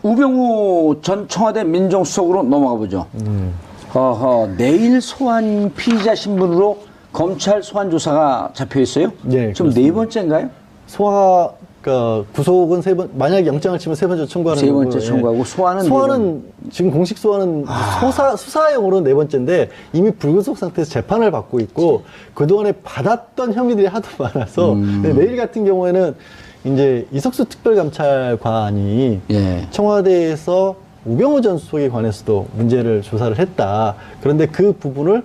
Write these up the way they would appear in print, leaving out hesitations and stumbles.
우병우 전 청와대 민정수석으로 넘어가 보죠. 내일 소환 피의자 신분으로 검찰 소환 조사가 잡혀 있어요? 네, 지금 네 번째인가요? 구속은 만약 영장을 치면 세 번째 청구하는 세 번째 거고, 청구하고 소환은 지금 공식 소환은 수사용으로는 네 번째인데 이미 불구속 상태에서 재판을 받고 있고 그동안에 받았던 혐의들이 하도 많아서 내일 같은 경우에는 이제 이석수 특별감찰관이 청와대에서 우병우 전 수석에 관해서도 문제를 조사를 했다. 그런데 그 부분을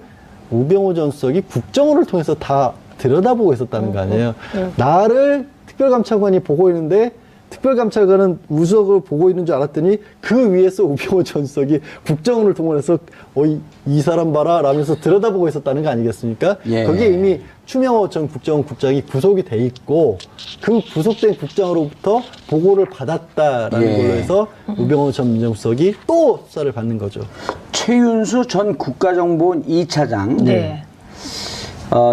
우병우 전 수석이 국정원을 통해서 다 들여다보고 있었다는 거 아니에요. 나를 특별감찰관이 보고 있는데 특별감찰관은 우석을 보고 있는 줄 알았더니 그 위에서 우병우 전 수석이 국정원을 동원해서 이 사람 봐라 라면서 들여다보고 있었다는 거 아니겠습니까? 거기에 이미 추명호 전 국정원 국장이 구속이 돼 있고 그 구속된 국장으로부터 보고를 받았다라는 걸로 해서 우병우 전 민정수석이 또 수사를 받는 거죠. 최윤수 전 국가정보원 2차장.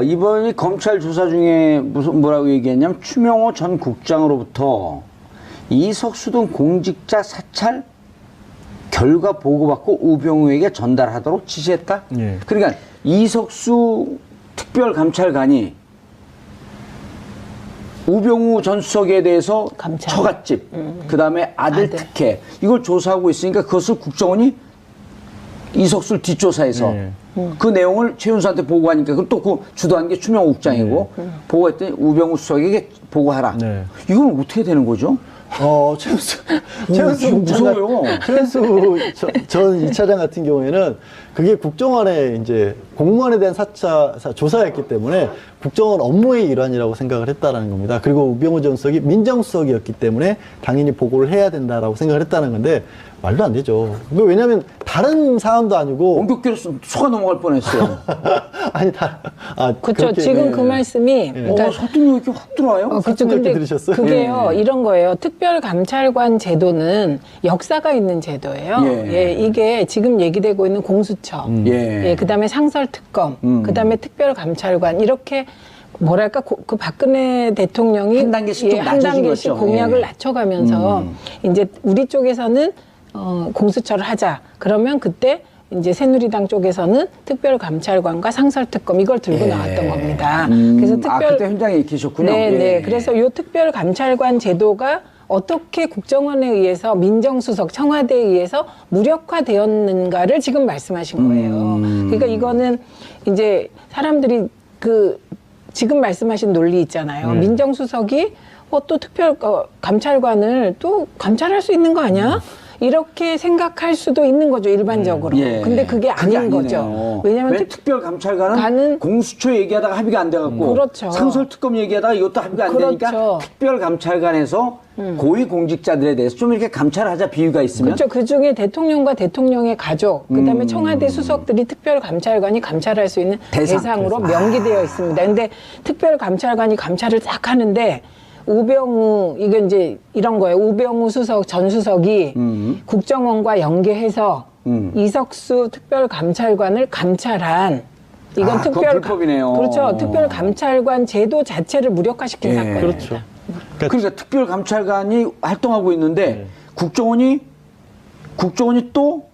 이번이 검찰 조사 중에 뭐라고 얘기했냐면 추명호 전 국장으로부터 이석수 등 공직자 사찰 결과 보고받고 우병우에게 전달하도록 지시했다. 그러니까 이석수 특별감찰관이 우병우 전 수석에 대해서 처갓집, 그 다음에 아들 특혜 이걸 조사하고 있으니까 그것을 국정원이 이석수를 뒷조사해서 그 내용을 최윤수한테 보고하니까 그럼 또 그 주도한 게 추명호 국장이고 보고했더니 우병우 수석에게 보고하라. 이건 어떻게 되는 거죠? 최윤수 무서워요. 최윤수 전 2차장 같은 경우에는 그게 국정원의 이제 공무원에 대한 조사였기 때문에 국정원 업무의 일환이라고 생각을 했다라는 겁니다. 그리고 우병우 전 수석이 민정수석이었기 때문에 당연히 보고를 해야 된다라고 생각을 했다는 건데 말도 안 되죠. 왜냐하면 다른 사안도 아니고 원격기로 속아 넘어갈 뻔했어요. 아니 그렇죠. 지금 그 말씀이 그러니까 설득력이 이렇게 확 들어와요. 그렇죠. 근데 들으셨어요? 그게요 이런 거예요. 특별감찰관 제도는 역사가 있는 제도예요. 이게 지금 얘기되고 있는 공수처, 그다음에 상설특검, 그다음에 특별감찰관 이렇게. 뭐랄까 그 박근혜 대통령이 한 단계씩 한 단계씩 공약을 낮춰가면서 이제 우리 쪽에서는 공수처를 하자. 그러면 그때 이제 새누리당 쪽에서는 특별감찰관과 상설특검 이걸 들고 나왔던 겁니다. 그래서 그때 현장에 계셨군요. 네. 그래서 이 특별감찰관 제도가 어떻게 국정원에 의해서 민정수석 청와대에 의해서 무력화되었는가를 지금 말씀하신 거예요. 그러니까 이거는 이제 사람들이 지금 말씀하신 논리 있잖아요. 민정수석이 또 감찰관을 또 감찰할 수 있는 거 아니야? 이렇게 생각할 수도 있는 거죠, 일반적으로. 근데 그게 아닌 거죠. 왜냐하면 특별감찰관은 공수처 얘기하다가 합의가 안 돼갖고 상설특검 얘기하다가 이것도 합의가 안 되니까 특별감찰관에서 고위공직자들에 대해서 좀 이렇게 감찰하자 비유가 있으면 그렇죠. 그중에 대통령과 대통령의 가족 그다음에 청와대 수석들이 특별감찰관이 감찰할 수 있는 대상으로 명기되어 있습니다. 근데 특별감찰관이 감찰을 딱 하는데 우병우 이건 이제 이런 거예요. 우병우 수석 전 수석이 국정원과 연계해서 이석수 특별감찰관을 감찰한 이건 불법이네요. 그렇죠. 특별감찰관 제도 자체를 무력화시킨 사건입니다. 그렇죠. 그러니까 특별감찰관이 활동하고 있는데 국정원이 또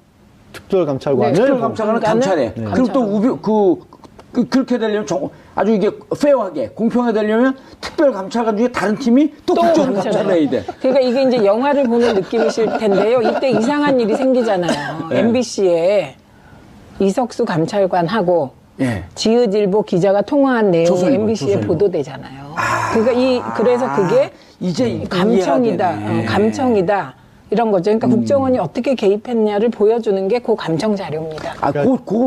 특별감찰관을 감찰해. 그럼 또 그렇게 되려면 아주 이게 페어하게 공평하게 되려면 특별감찰관 중에 다른 팀이 또 국정원 감찰을 해야 돼. 그러니까 이게 이제 영화를 보는 느낌이실 텐데요. 이때 이상한 일이 생기잖아요. MBC에 이석수 감찰관하고 지읒일보 기자가 통화한 내용이 MBC에 보도되잖아요. 그래서 그게 이제 감청이다. 이런 거죠. 그러니까 국정원이 어떻게 개입했냐를 보여주는 게 그 감청 자료입니다.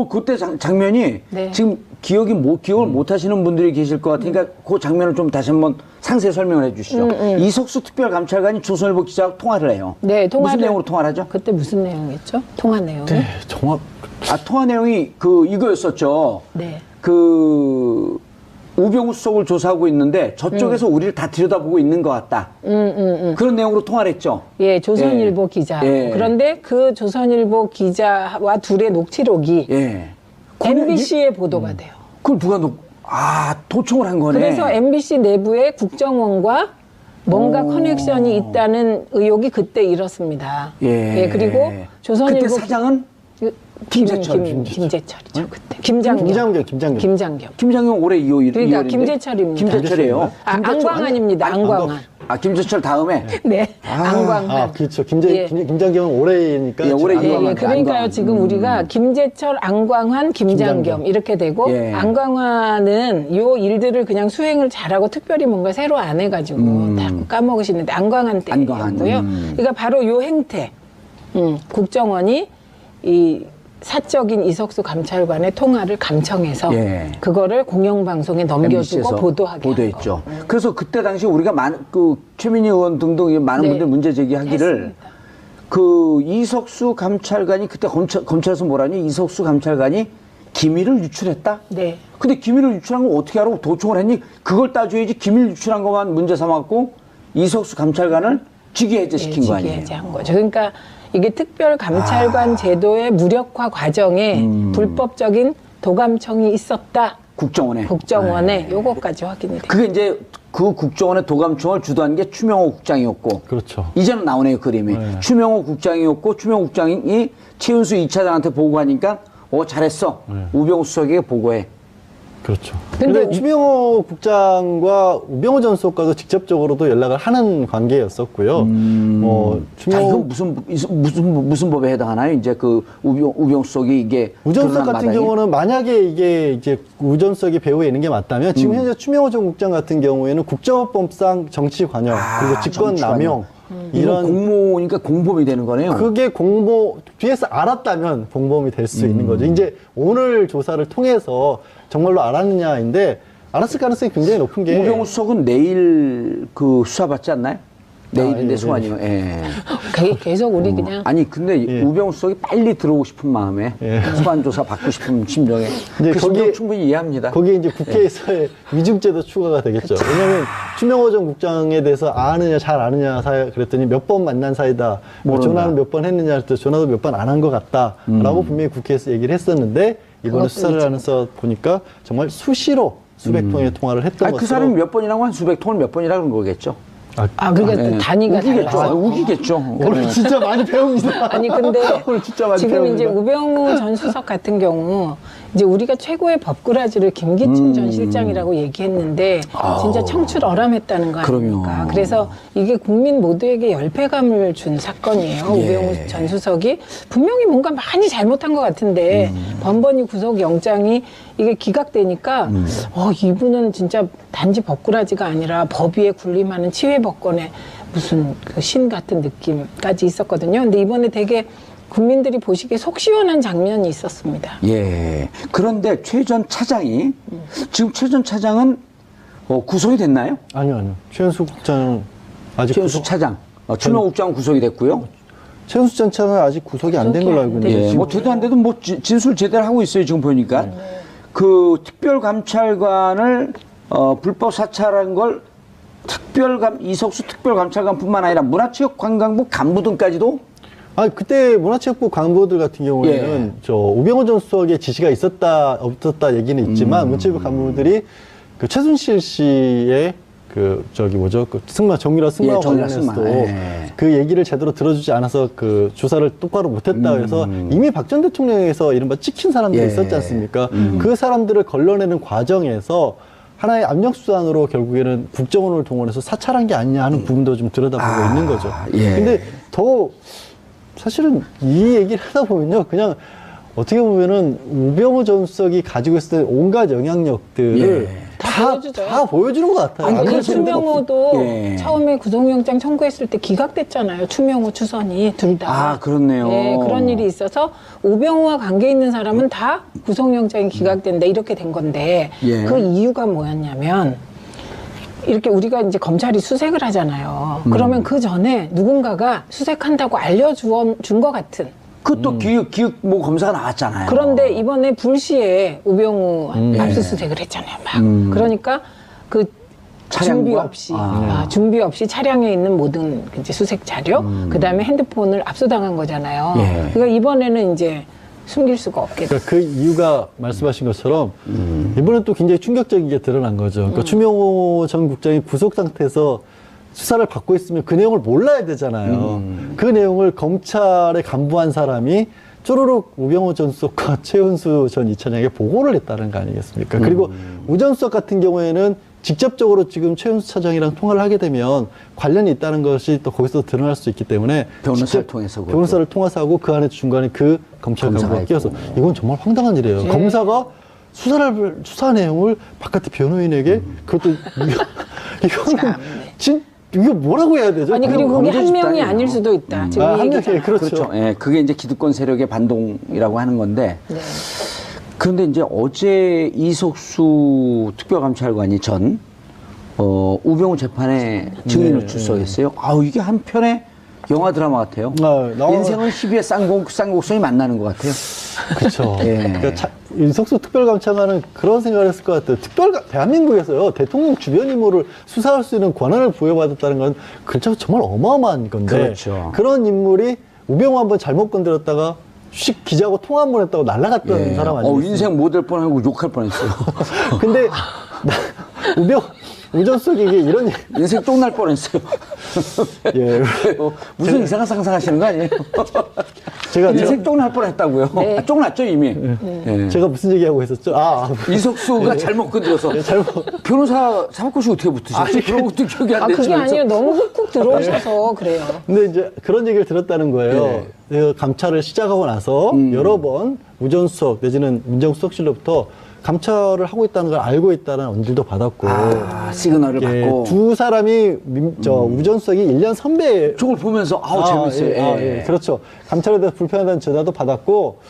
그때 장면이 지금 기억을 못 하시는 분들이 계실 것 같으니까 그 장면을 좀 다시 한번 상세히 설명을 해 주시죠. 이석수 특별감찰관이 조선일보 기자와 통화를 해요. 무슨 내용으로 통화를 하죠? 그때 무슨 내용이었죠? 통화 내용이? 통화 내용이 이거였었죠. 우병우 수석을 조사하고 있는데 저쪽에서 우리를 다 들여다보고 있는 것 같다. 그런 내용으로 통화를 했죠. 조선일보 기자. 그런데 그 조선일보 기자와 둘의 녹취록이 MBC에 보도가 돼요. 그걸 누가 도청을 한 거네. 그래서 MBC 내부의 국정원과 뭔가 커넥션이 있다는 의혹이 그때 일었습니다. 예. 그리고 그때 조선일보 사장은 김재철. 김재철이죠. 그때 김장겸. 김장겸 올해 2월. 그러니까 김재철입니다. 김재철이에요. 안광환입니다. 안광환. 김재철 다음에. 네, 안광환. 그렇죠. 김장겸은 올해니까. 예, 올해 그러니까요. 안광환. 지금 우리가 김재철, 안광환, 김장겸 이렇게 되고 안광환은 요 일들을 그냥 수행을 잘하고 특별히 뭔가 새로 안 해가지고 다 까먹으시는데 안광환 때였고요. 그러니까 바로 요 행태, 국정원이 이 사적인 이석수 감찰관의 통화를 감청해서 그거를 공영방송에 넘겨주고 보도했죠. 그래서 그때 당시 우리가 최민희 의원 등등 많은 분들 문제 제기하기를 했습니다. 그 이석수 감찰관이 그때 검찰에서 뭐라니 이석수 감찰관이 기밀을 유출했다? 네. 근데 기밀을 유출한 거 어떻게 하라고 도청을 했니? 그걸 따져야지 기밀 유출한 것만 문제 삼았고 이석수 감찰관을 직위해제시킨 거 아니에요? 직위해제한 거죠. 그러니까 이게 특별감찰관 제도의 무력화 과정에 불법적인 도감청이 있었다. 국정원에 요거까지 확인이 돼요. 그게 이제 그 국정원의 도감청을 주도한 게 추명호 국장이었고. 그렇죠. 이제는 나오네요, 그림이. 추명호 국장이었고, 추명호 국장이 최은수 2차장한테 보고하니까, 잘했어. 우병우 수석에게 보고해. 그렇죠. 근데 추명호 국장과 우병우 전 수석과도 직접적으로도 연락을 하는 관계였었고요. 이건 무슨 법에 해당하나요? 이제 그 우병우 수석이 이게. 우 전 수석 같은 경우는 만약에 이게 이제 우 전 수석이 배후에 있는 게 맞다면 지금 현재 추명호 전 국장 같은 경우에는 국정원법상 정치 관여 그리고 직권 남용 이런 공모니까 공범이 되는 거네요. 그게 뒤에서 알았다면 공범이 될 수 있는 거죠. 이제 오늘 조사를 통해서 정말로 알았느냐인데 알았을 가능성이 굉장히 높은 게 우병우 수석은 내일 그 수사 받지 않나요? 내일인데 소환이요. 예. 계속 우리 그냥 근데 우병우 수석이 빨리 들어오고 싶은 마음에 소환 조사 받고 싶은 심정에 그 심정 충분히 이해합니다. 거기에 이제 국회에서의 위증죄도 추가가 되겠죠. 왜냐하면 추명호 전 국장에 대해서 잘 아느냐 그랬더니 몇 번 만난 사이다. 전화는 몇 번 했느냐 그랬더니 전화도 몇 번 안 한 것 같다라고 분명히 국회에서 얘기를 했었는데 이번에 수사를 하면서 보니까 정말 수시로 수백 통의 통화를 했던 것으로. 그 사람이 몇 번이라고 한 수백 통을 몇 번이라고 그런 거겠죠. 그러니까 단위가 달라요. 우기겠죠. 오늘 진짜 많이 배웁니다. 아니 근데 오늘 진짜 많이 지금 배웁니다. 이제 우병우 전 수석 같은 경우 이제 우리가 최고의 법꾸라지를 김기춘 전 실장이라고 얘기했는데 진짜 청출어람했다는 거 아닙니까? 그럼요. 그래서 이게 국민 모두에게 열패감을 준 사건이에요. 우병우 전 수석이 분명히 뭔가 많이 잘못한 것 같은데 번번이 구속영장이 이게 기각되니까 이분은 진짜 단지 법꾸라지가 아니라 법 위에 군림하는 치외법권의 무슨 그 신 같은 느낌까지 있었거든요. 근데 이번에 되게 국민들이 보시기에 속 시원한 장면이 있었습니다. 그런데 최 전 차장이 지금 최 전 차장은 구속이 됐나요? 아니요. 최은수 국장은 아직 최은수 차장, 추명호 국장은 구속이 됐고요. 최은수 전 차장은 아직 구속이 안 된 걸로 알고 있는데. 제도 안 돼도 진술 제대로 하고 있어요 지금 보니까. 그 특별감찰관을 불법 사찰한 걸 이석수 특별감찰관뿐만 아니라 문화체육관광부 간부 등까지도. 그때 문화체육부 간부들 같은 경우에는 우병우 전 수석의 지시가 있었다 없었다 얘기는 있지만 문체부 간부들이 그 최순실 씨의 정유라 승마 관련해서도 그 얘기를 제대로 들어주지 않아서 그 조사를 똑바로 못했다 그래서 이미 박 전 대통령에서 이른바 찍힌 사람들이 있었지 않습니까? 그 사람들을 걸러내는 과정에서 하나의 압력수단으로 결국에는 국정원을 동원해서 사찰한 게 아니냐 하는 부분도 좀 들여다보고 있는 거죠. 근데 사실은 이 얘기를 하다 보면요, 그냥 어떻게 보면은 우병우 전 수석이 가지고 있었던 온갖 영향력들을 다 보여주는 것 같아요. 근데 추명호도 처음에 구속영장 청구했을 때 기각됐잖아요. 추명호, 추선이 둘 다. 그렇네요. 그런 일이 있어서 우병우와 관계 있는 사람은 다 구속영장이 기각된다 이렇게 된 건데 그 이유가 뭐였냐면 이렇게 우리가 이제 검찰이 수색을 하잖아요. 그러면 그 전에 누군가가 수색한다고 알려준 것 같은. 그것도 기획 검사가 나왔잖아요. 그런데 이번에 불시에 우병우 압수수색을 했잖아요. 막. 그러니까 그 준비 없이 차량에 있는 모든 이제 수색 자료, 그 다음에 핸드폰을 압수당한 거잖아요. 그러니까 이번에는 이제 숨길 수가 없겠죠. 그러니까 그 이유가 말씀하신 것처럼 이번엔 또 굉장히 충격적인 게 드러난 거죠. 그러니까 추명호 전 국장이 구속 상태에서 수사를 받고 있으면 그 내용을 몰라야 되잖아요. 그 내용을 검찰에 간부한 사람이 쪼르륵 우병우 전 수석과 최은수 전 이차장에게 보고를 했다는 거 아니겠습니까? 그리고 우 전 수석 같은 경우에는 직접적으로 지금 최은수 차장이랑 통화를 하게 되면 관련이 있다는 것이 또 거기서 드러날 수 있기 때문에 변호사를 통해서 그것도. 변호사를 통해서 하고 그 안에 중간에 그 검찰 검사가 간부가 끼어서 있고. 이건 정말 황당한 일이에요. 예. 검사가 수사 내용을 바깥의 변호인에게 그것도 이거는 이거 뭐라고 해야 되죠? 아니 그리고 그게 범죄 한 명이 집단이에요. 아닐 수도 있다. 지금 아, 이 한 얘기잖아. 명이 그렇죠. 그렇죠. 예, 그게 이제 기득권 세력의 반동이라고 하는 건데. 네. 그런데 이제 어제 이석수 특별감찰관이 우병우 재판에 증인으로 출석했어요. 아우, 이게 한편의 영화 드라마 같아요. 인생은 시비의 쌍곡선이 만나는 것 같아요. 그렇죠. 예. 그러니까 이석수 특별감찰관은 그런 생각을 했을 것 같아요. 대한민국에서요 대통령 주변 인물을 수사할 수 있는 권한을 부여받았다는 건 그렇죠 정말 어마어마한 건데 그렇죠. 그런 인물이 우병우 한번 잘못 건드렸다가 기자하고 통화 한 번 했다고 날아갔던 사람 아니겠어요? 인생 못 될 뻔하고 욕할 뻔했어요. 근데 우전석이 이게 이런 인생 똥날 뻔했어요. 예. 무슨 이상한 상상하시는 거 아니에요? 제가 인생 똥날 뻔했다고요. 네. 아, 똥났죠 이미. 예. 제가 무슨 얘기하고 있었죠? 이석수가 잘못 건드려서 변호사 사법고시 어떻게 붙으셨지? 그런 것도 기억이 안 되죠. 그게 아니에요. 너무 훅훅 들어오셔서 그래요. 근데 이제 그런 얘기를 들었다는 거예요. 그 감찰을 시작하고 나서 여러 번 우전수석 내지는 민정수석실로부터 감찰을 하고 있다는 걸 알고 있다는 언질도 받았고 시그널을 받고 두 사람이 우전수석이 1년 선배예요. 저걸 보면서 재밌어요. 예. 그렇죠. 감찰에 대해서 불편하다는 전화도 받았고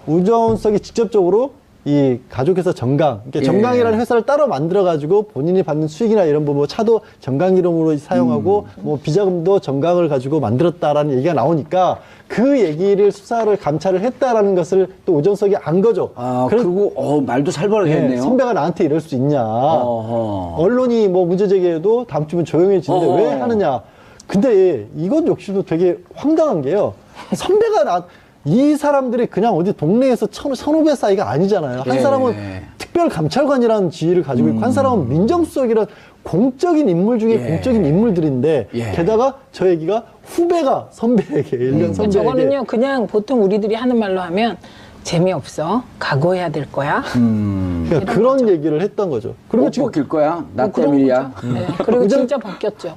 우전수석이 직접적으로 이 가족회사 정강, 그러니까 정강이라는 회사를 따로 만들어가지고 본인이 받는 수익이나 이런 부분, 차도 정강 이름으로 사용하고 뭐 비자금도 정강을 가지고 만들었다라는 얘기가 나오니까 그 얘기를 수사를 감찰을 했다라는 것을 또 우전석이 안 거죠. 그리고 말도 살벌하겠네요. 선배가 나한테 이럴 수 있냐. 언론이 뭐 문제 제기해도 다음 주면 조용해지는데 왜 하느냐. 근데 이건 역시도 되게 황당한 게요. 선배가 이 사람들이 그냥 어디 동네에서 선후배 사이가 아니잖아요. 한 사람은 특별감찰관이라는 지위를 가지고 있고 한 사람은 민정수석이라는 공적인 인물 중에 공적인 인물들인데 게다가 저 얘기가 후배가 선배에게 1년 선배에게 저거는요 그냥 보통 우리들이 하는 말로 하면 재미없어 각오해야 될 거야. 그러니까 그런 얘기를 했던 거죠. 그리고 지금 벗길 거야. 나 그런 때문이야. 거죠. 네. 그리고 진짜 벗겼죠.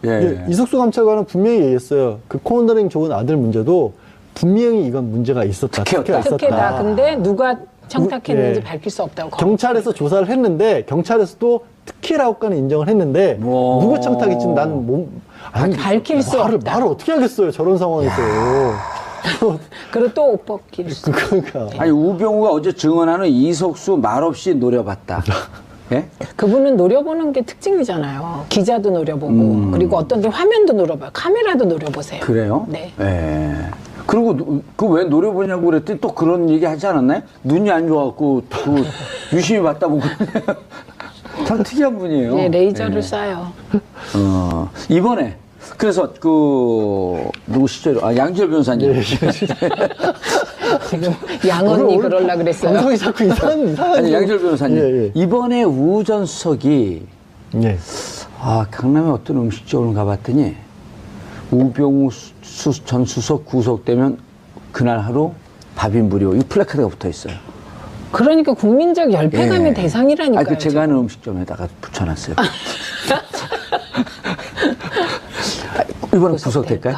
이석수 감찰관은 분명히 얘기했어요. 그 코너링 좋은 아들 문제도 분명히 이건 문제가 있었다. 특혜다. 근데 누가 청탁했는지 밝힐 수 없다고. 경찰에서 조사를 했는데 경찰에서도 특혜라고까지 인정을 했는데 누구 청탁인지 난 밝힐 수 없다. 말을 어떻게 하겠어요. 저런 상황에서. 그리고 또 옷 벗길 수. 그러니까. 아니 우병우가 어제 증언하는 이석수 말없이 노려봤다. 예? 그분은 노려보는 게 특징이잖아요. 기자도 노려보고 그리고 어떤 데 화면도 노려봐요. 카메라도 노려보세요. 그래요? 네. 예. 그리고 그 왜 노려보냐고 그랬더니 또 그런 얘기 하지 않았나요? 눈이 안 좋아갖고 유심히 봤다 보고 참 특이한 분이에요. 네, 레이저를 쏴요. 이번에 그래서 누구시죠? 양지열 변호사님. 지금 양언니 그러려 그랬어요. 방송이 자꾸 이상한 아니 양지열 변호사님. 이번에 우 전 수석이 강남에 어떤 음식점을 가봤더니 우병우 전 수석 구속되면 그날 하루 밥인무료 이 플래카드가 붙어 있어요. 그러니까 국민적 열패감의 대상이라니까요. 제가 하는 음식점에다가 붙여놨어요. 이번에 구속될까요?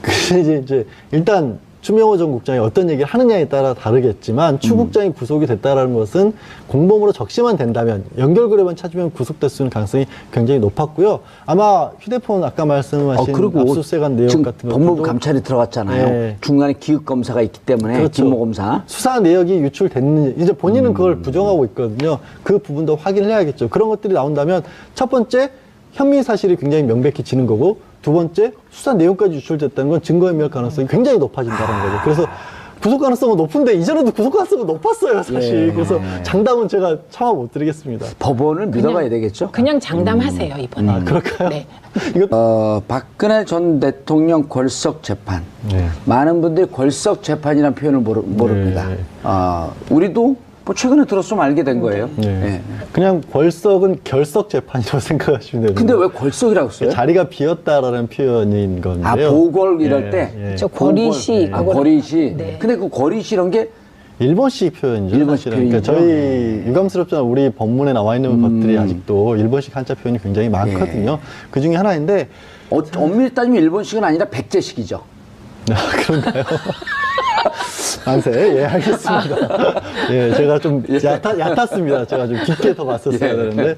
그래서 이제 일단 추명호 전 국장이 어떤 얘기를 하느냐에 따라 다르겠지만 추 국장이 구속이 됐다라는 것은 공범으로 적시만 된다면 연결고리만 찾으면 구속될 가능성이 굉장히 높았고요. 아마 휴대폰 아까 말씀하신 압수수색한 내용 같은 것도 법무부 감찰이 들어갔잖아요. 중간에 기획 검사가 있기 때문에 김모 검사 수사 내역이 유출됐는지 이제 본인은 그걸 부정하고 있거든요. 그 부분도 확인을 해야겠죠. 그런 것들이 나온다면 첫 번째 혐의 사실이 굉장히 명백히 지는 거고 두 번째 수사 내용까지 유출됐다는 건 증거인멸 가능성이 굉장히 높아진다는 거죠. 그래서 구속 가능성은 높은데 이전에도 구속 가능성은 높았어요, 사실. 그래서 장담은 제가 차마 못 드리겠습니다. 법원을 믿어봐야 되겠죠? 그냥 장담하세요, 이번에. 그럴까요? 네. 박근혜 전 대통령 궐석 재판. 많은 분들이 궐석 재판이라는 표현을 모릅니다. 우리도 뭐 최근에 들었으면 알게 된 거예요. 네. 예. 그냥 벌석은 결석 재판이라고 생각하시면 돼요. 근데 왜 걸석이라고 써요? 자리가 비었다라는 표현인 건데요. 아, 보궐 이럴 때? 저 거리시. 아, 거리시. 네. 근데 그 거리시 이런 게 일본식 표현이죠. 일본식 사실은. 그러니까 표현이죠. 저희 유감스럽지만 우리 본문에 나와 있는 것들이 아직도 일본식 한자 표현이 굉장히 많거든요. 그 중에 하나인데 엄밀히 따지면 일본식은 아니라 백제식이죠. 그런가요? 만세. 예, 알겠습니다. 예, 제가 좀 얕았습니다. 제가 좀 깊게 더 봤었어야 예. 되는데.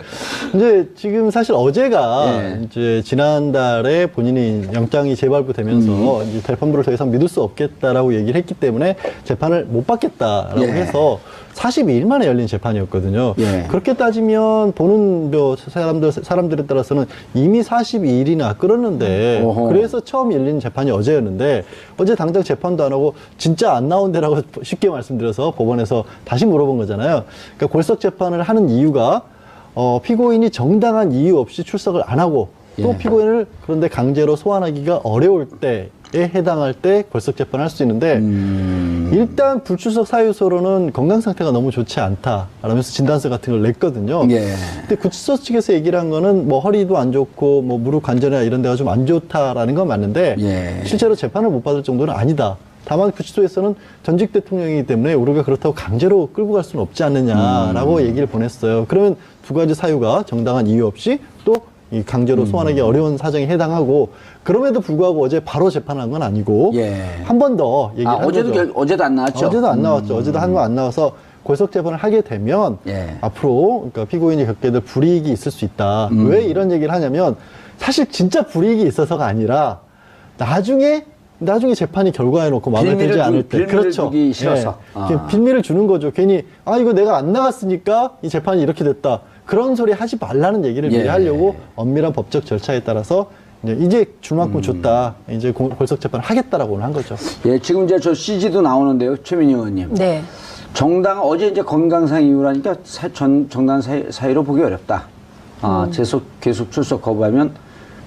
이제 지금 사실 어제가 예. 이제 지난달에 본인이 영장이 재발부되면서 이제 재판부를 더 이상 믿을 수 없겠다라고 얘기를 했기 때문에 재판을 못 받겠다라고 예. 해서 42일 만에 열린 재판이었거든요. 예. 그렇게 따지면 보는 사람들에 따라서는 이미 42일이나 끌었는데 어허. 그래서 처음 열린 재판이 어제였는데 어제 당장 재판도 안 하고 진짜 안 나온대라고 쉽게 말씀드려서 법원에서 다시 물어본 거잖아요. 그러니까 골석 재판을 하는 이유가 피고인이 정당한 이유 없이 출석을 안 하고 또 예. 피고인을 그런데 강제로 소환하기가 어려울 때에 해당할 때 골석 재판을 할 수 있는데 일단 불출석 사유서로는 건강 상태가 너무 좋지 않다 라면서 진단서 같은 걸 냈거든요. 예. 근데 구치소 측에서 얘기를 한 거는 뭐 허리도 안 좋고 뭐 무릎 관절이나 이런 데가 좀 안 좋다라는 건 맞는데 예. 실제로 재판을 못 받을 정도는 아니다. 다만 구치소에서는 전직 대통령이기 때문에 우리가 그렇다고 강제로 끌고 갈 수는 없지 않느냐라고 얘기를 보냈어요. 그러면 두 가지 사유가 정당한 이유 없이 또 이 강제로 소환하기 어려운 사정에 해당하고 그럼에도 불구하고 어제 바로 재판한 건 아니고 예. 한 번 더 얘기를 한 거죠. 어제도 안 나왔죠? 어제도 안 나왔죠. 어제도 한 거 안 나와서 골석 재판을 하게 되면 예. 앞으로 그러니까 피고인이 겪게 될 불이익이 있을 수 있다. 왜 이런 얘기를 하냐면 사실 진짜 불이익이 있어서가 아니라 나중에 재판이 결과해 놓고 마음에 들지 않을 때 빌미를 주기 싫어서. 예. 빌미를 주는 거죠. 괜히 이거 내가 안 나갔으니까 이 재판이 이렇게 됐다. 그런 소리 하지 말라는 얘기를 미리 예. 하려고 엄밀한 법적 절차에 따라서 이제 줄 만큼 줬다. 이제 골석 재판을 하겠다라고 한 거죠. 예, 지금 이제 저 CG도 나오는데요, 최민희 의원님. 네. 정당 어제 이제 건강상 이유라니까 정당 사유로 보기 어렵다. 계속 출석 거부하면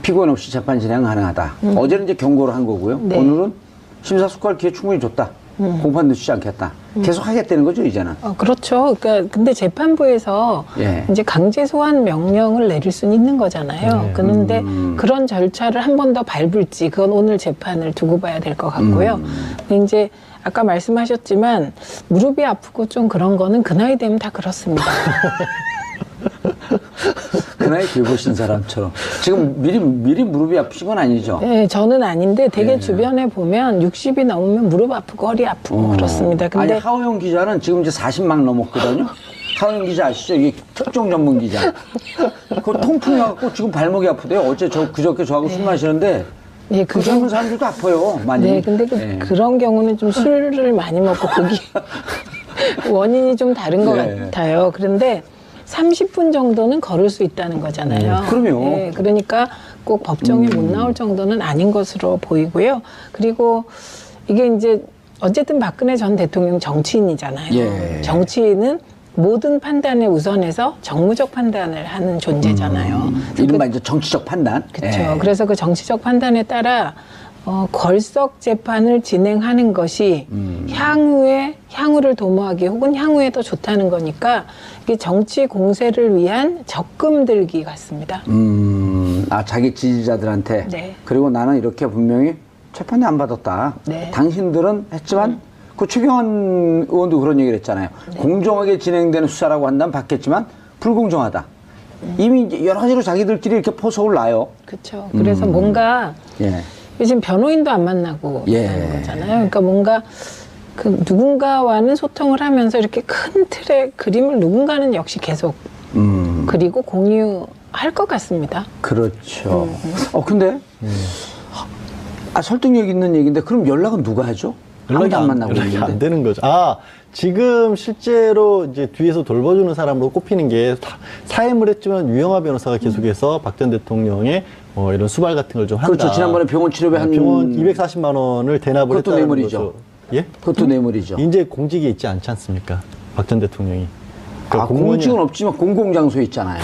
피고인 없이 재판 진행 가능하다. 어제는 이제 경고를 한 거고요. 네. 오늘은 심사숙고할 기회 충분히 줬다. 공판 늦추지 않겠다. 계속 하겠다는 거죠, 이제는. 그렇죠. 그러니까 근데 재판부에서 예. 이제 강제 소환 명령을 내릴 수는 있는 거잖아요. 그런데 그런 절차를 한 번 더 밟을지 그건 오늘 재판을 두고 봐야 될 것 같고요. 근데 이제 아까 말씀하셨지만 무릎이 아프고 좀 그런 거는 그 나이 되면 다 그렇습니다. 그 나이 긁으신 사람처럼. 지금 미리 무릎이 아프신 건 아니죠? 네, 저는 아닌데 되게 예. 주변에 보면 60이 넘으면 무릎 아프고 허리 아프고 그렇습니다. 근데 아니, 하호영 기자는 지금 이제 40막 넘었거든요? 하호영 기자 아시죠? 이게 특종 전문 기자. 그 통풍이 와갖고 지금 발목이 아프대요. 그저께 저하고 술 마시는데. 예, 그 젊은 사람들도 아파요, 많이. 네, 근데 그런 경우는 좀 술을 많이 먹고 고기 원인이 좀 다른 것 예. 같아요. 그런데 30분 정도는 걸을 수 있다는 거잖아요. 그럼요. 예, 그러니까 꼭 법정에 못 나올 정도는 아닌 것으로 보이고요. 그리고 이게 이제 어쨌든 박근혜 전 대통령 정치인이잖아요. 예. 정치인은 모든 판단에 우선해서 정무적 판단을 하는 존재잖아요. 이른바 이제 정치적 판단. 그렇죠. 예. 그래서 그 정치적 판단에 따라 걸석 재판을 진행하는 것이 향후를 도모하기 혹은 향후에 더 좋다는 거니까 이게 정치 공세를 위한 적금 들기 같습니다. 자기 지지자들한테. 네. 그리고 나는 이렇게 분명히 재판에 안 받았다. 네. 당신들은 했지만 그 최경환 의원도 그런 얘기를 했잖아요. 공정하게 진행되는 수사라고 한다면 받겠지만 불공정하다. 이미 이제 여러 가지로 자기들끼리 이렇게 포석을 놔요. 그렇죠. 그래서 뭔가 예. 지금 변호인도 안 만나고 예. 있는 거잖아요. 그러니까 뭔가 그 누군가와는 소통을 하면서 이렇게 큰 틀의 그림을 누군가는 역시 계속 그리고 공유할 것 같습니다. 그렇죠. 근데 설득력 있는 얘기인데 그럼 연락은 누가 하죠? 아무도 안 만나고 연락이 있는데. 안 되는 거죠. 지금 실제로 이제 뒤에서 돌봐주는 사람으로 꼽히는 게 사임을 했지만 유영하 변호사가 계속해서 박 전 대통령의 이런 수발 같은 걸 좀 한다. 그렇죠. 지난번에 병원 치료비 한 병원 240만 원을 대납을 그것도 했다는 뇌물이죠. 거죠. 예? 그것도 뇌물이죠. 이제 공직이 있지 않지 않습니까? 박 전 대통령이. 그러니까 공직은 없지만 공공장소에 있잖아요.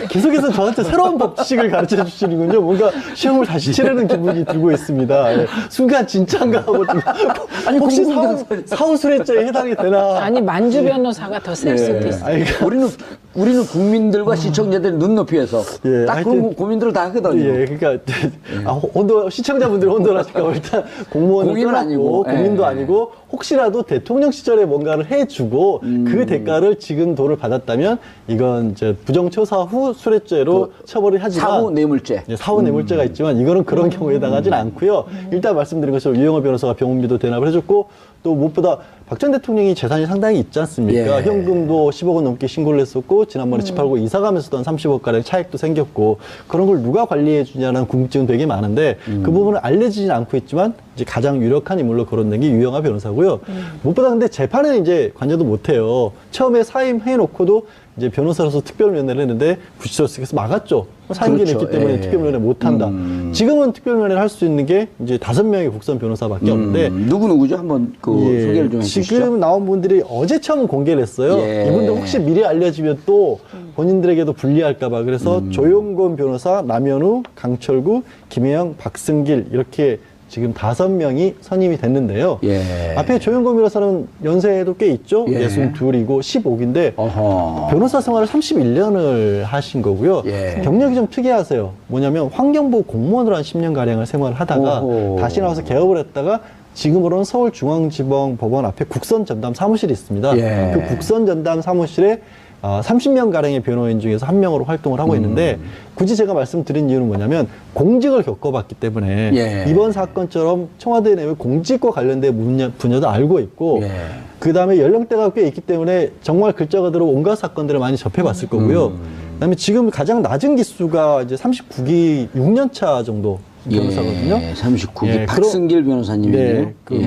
계속해서 저한테 새로운 법칙을 가르쳐 주시는군요. 뭔가 시험을 다시 치르는 기분이 들고 있습니다. 예. 순간 진짜인가 하고 좀 아니, 혹시 공공장소에서. 사후수뢰죄에 해당이 되나? 아니 만주 변호사가 더 셀 수도 있어요. 아니, 우리는 국민들과 시청자들 눈높이에서 예, 딱 그런 고민들을 다 하거든요. 예, 그러니까 시청자분들이 혼돈하실까 일단 공무원을 공인은 떠났고 아니고, 국민도 예. 아니고 혹시라도 대통령 시절에 뭔가를 해주고 그 대가를 지금 도를 받았다면 이건 이제 부정처사 후 수뢰죄로 처벌을 하지만 사후 뇌물죄. 예, 사후 뇌물죄가 있지만 이거는 그런 경우에 해당하진 않고요. 일단 말씀드린 것처럼 유영호 변호사가 병원비도 대납을 해줬고 또 무엇보다 박 전 대통령이 재산이 상당히 있지 않습니까? 예. 현금도 10억 원 넘게 신고를 했었고 지난번에 집 팔고 이사 가면서도 한 30억가량 차익도 생겼고 그런 걸 누가 관리해 주냐는 궁금증은 되게 많은데 그 부분을 알려지진 않고 있지만 이제 가장 유력한 인물로 거론된 게 유영하 변호사고요. 무엇보다 근데 재판에는 이제 관여도 못해요. 처음에 사임해놓고도 이제 변호사로서 특별면회를 했는데 구치소에서 막았죠. 사임기를 그렇죠. 했기 때문에 예. 특별면회 못한다. 지금은 특별면회를 할 수 있는 게 이제 5명의 국선 변호사밖에 없는데 누구죠? 한번 예, 소개를 좀 해주시죠. 지금 나온 분들이 어제 처음 공개를 했어요. 예. 이분들 혹시 미리 알려지면 또 본인들에게도 불리할까봐 그래서 조용건 변호사, 남현우, 강철구, 김혜영, 박승길 이렇게 지금 5명이 선임이 됐는데요. 예. 앞에 조용건 변호사는 연세도 꽤 있죠. 예. 62이고 15기인데 어허. 변호사 생활을 31년을 하신 거고요. 예. 경력이 좀 특이하세요. 뭐냐면 환경부 공무원으로 한 10년가량을 생활을 하다가 오호. 다시 나와서 개업을 했다가 지금으로는 서울중앙지방법원 앞에 국선전담 사무실이 있습니다. 예. 그 국선전담 사무실에 30명가량의 변호인 중에서 한 명으로 활동을 하고 있는데 굳이 제가 말씀드린 이유는 뭐냐면 공직을 겪어봤기 때문에 예. 이번 사건처럼 청와대 내의 공직과 관련된 분야도 알고 있고 예. 그 다음에 연령대가 꽤 있기 때문에 정말 글자가 들어 온갖 사건들을 많이 접해봤을 거고요. 그다음에 지금 가장 낮은 기수가 이제 39기 6년차 정도 변호사거든요. 예, 39기 예, 박승길 변호사님이네요. 네, 그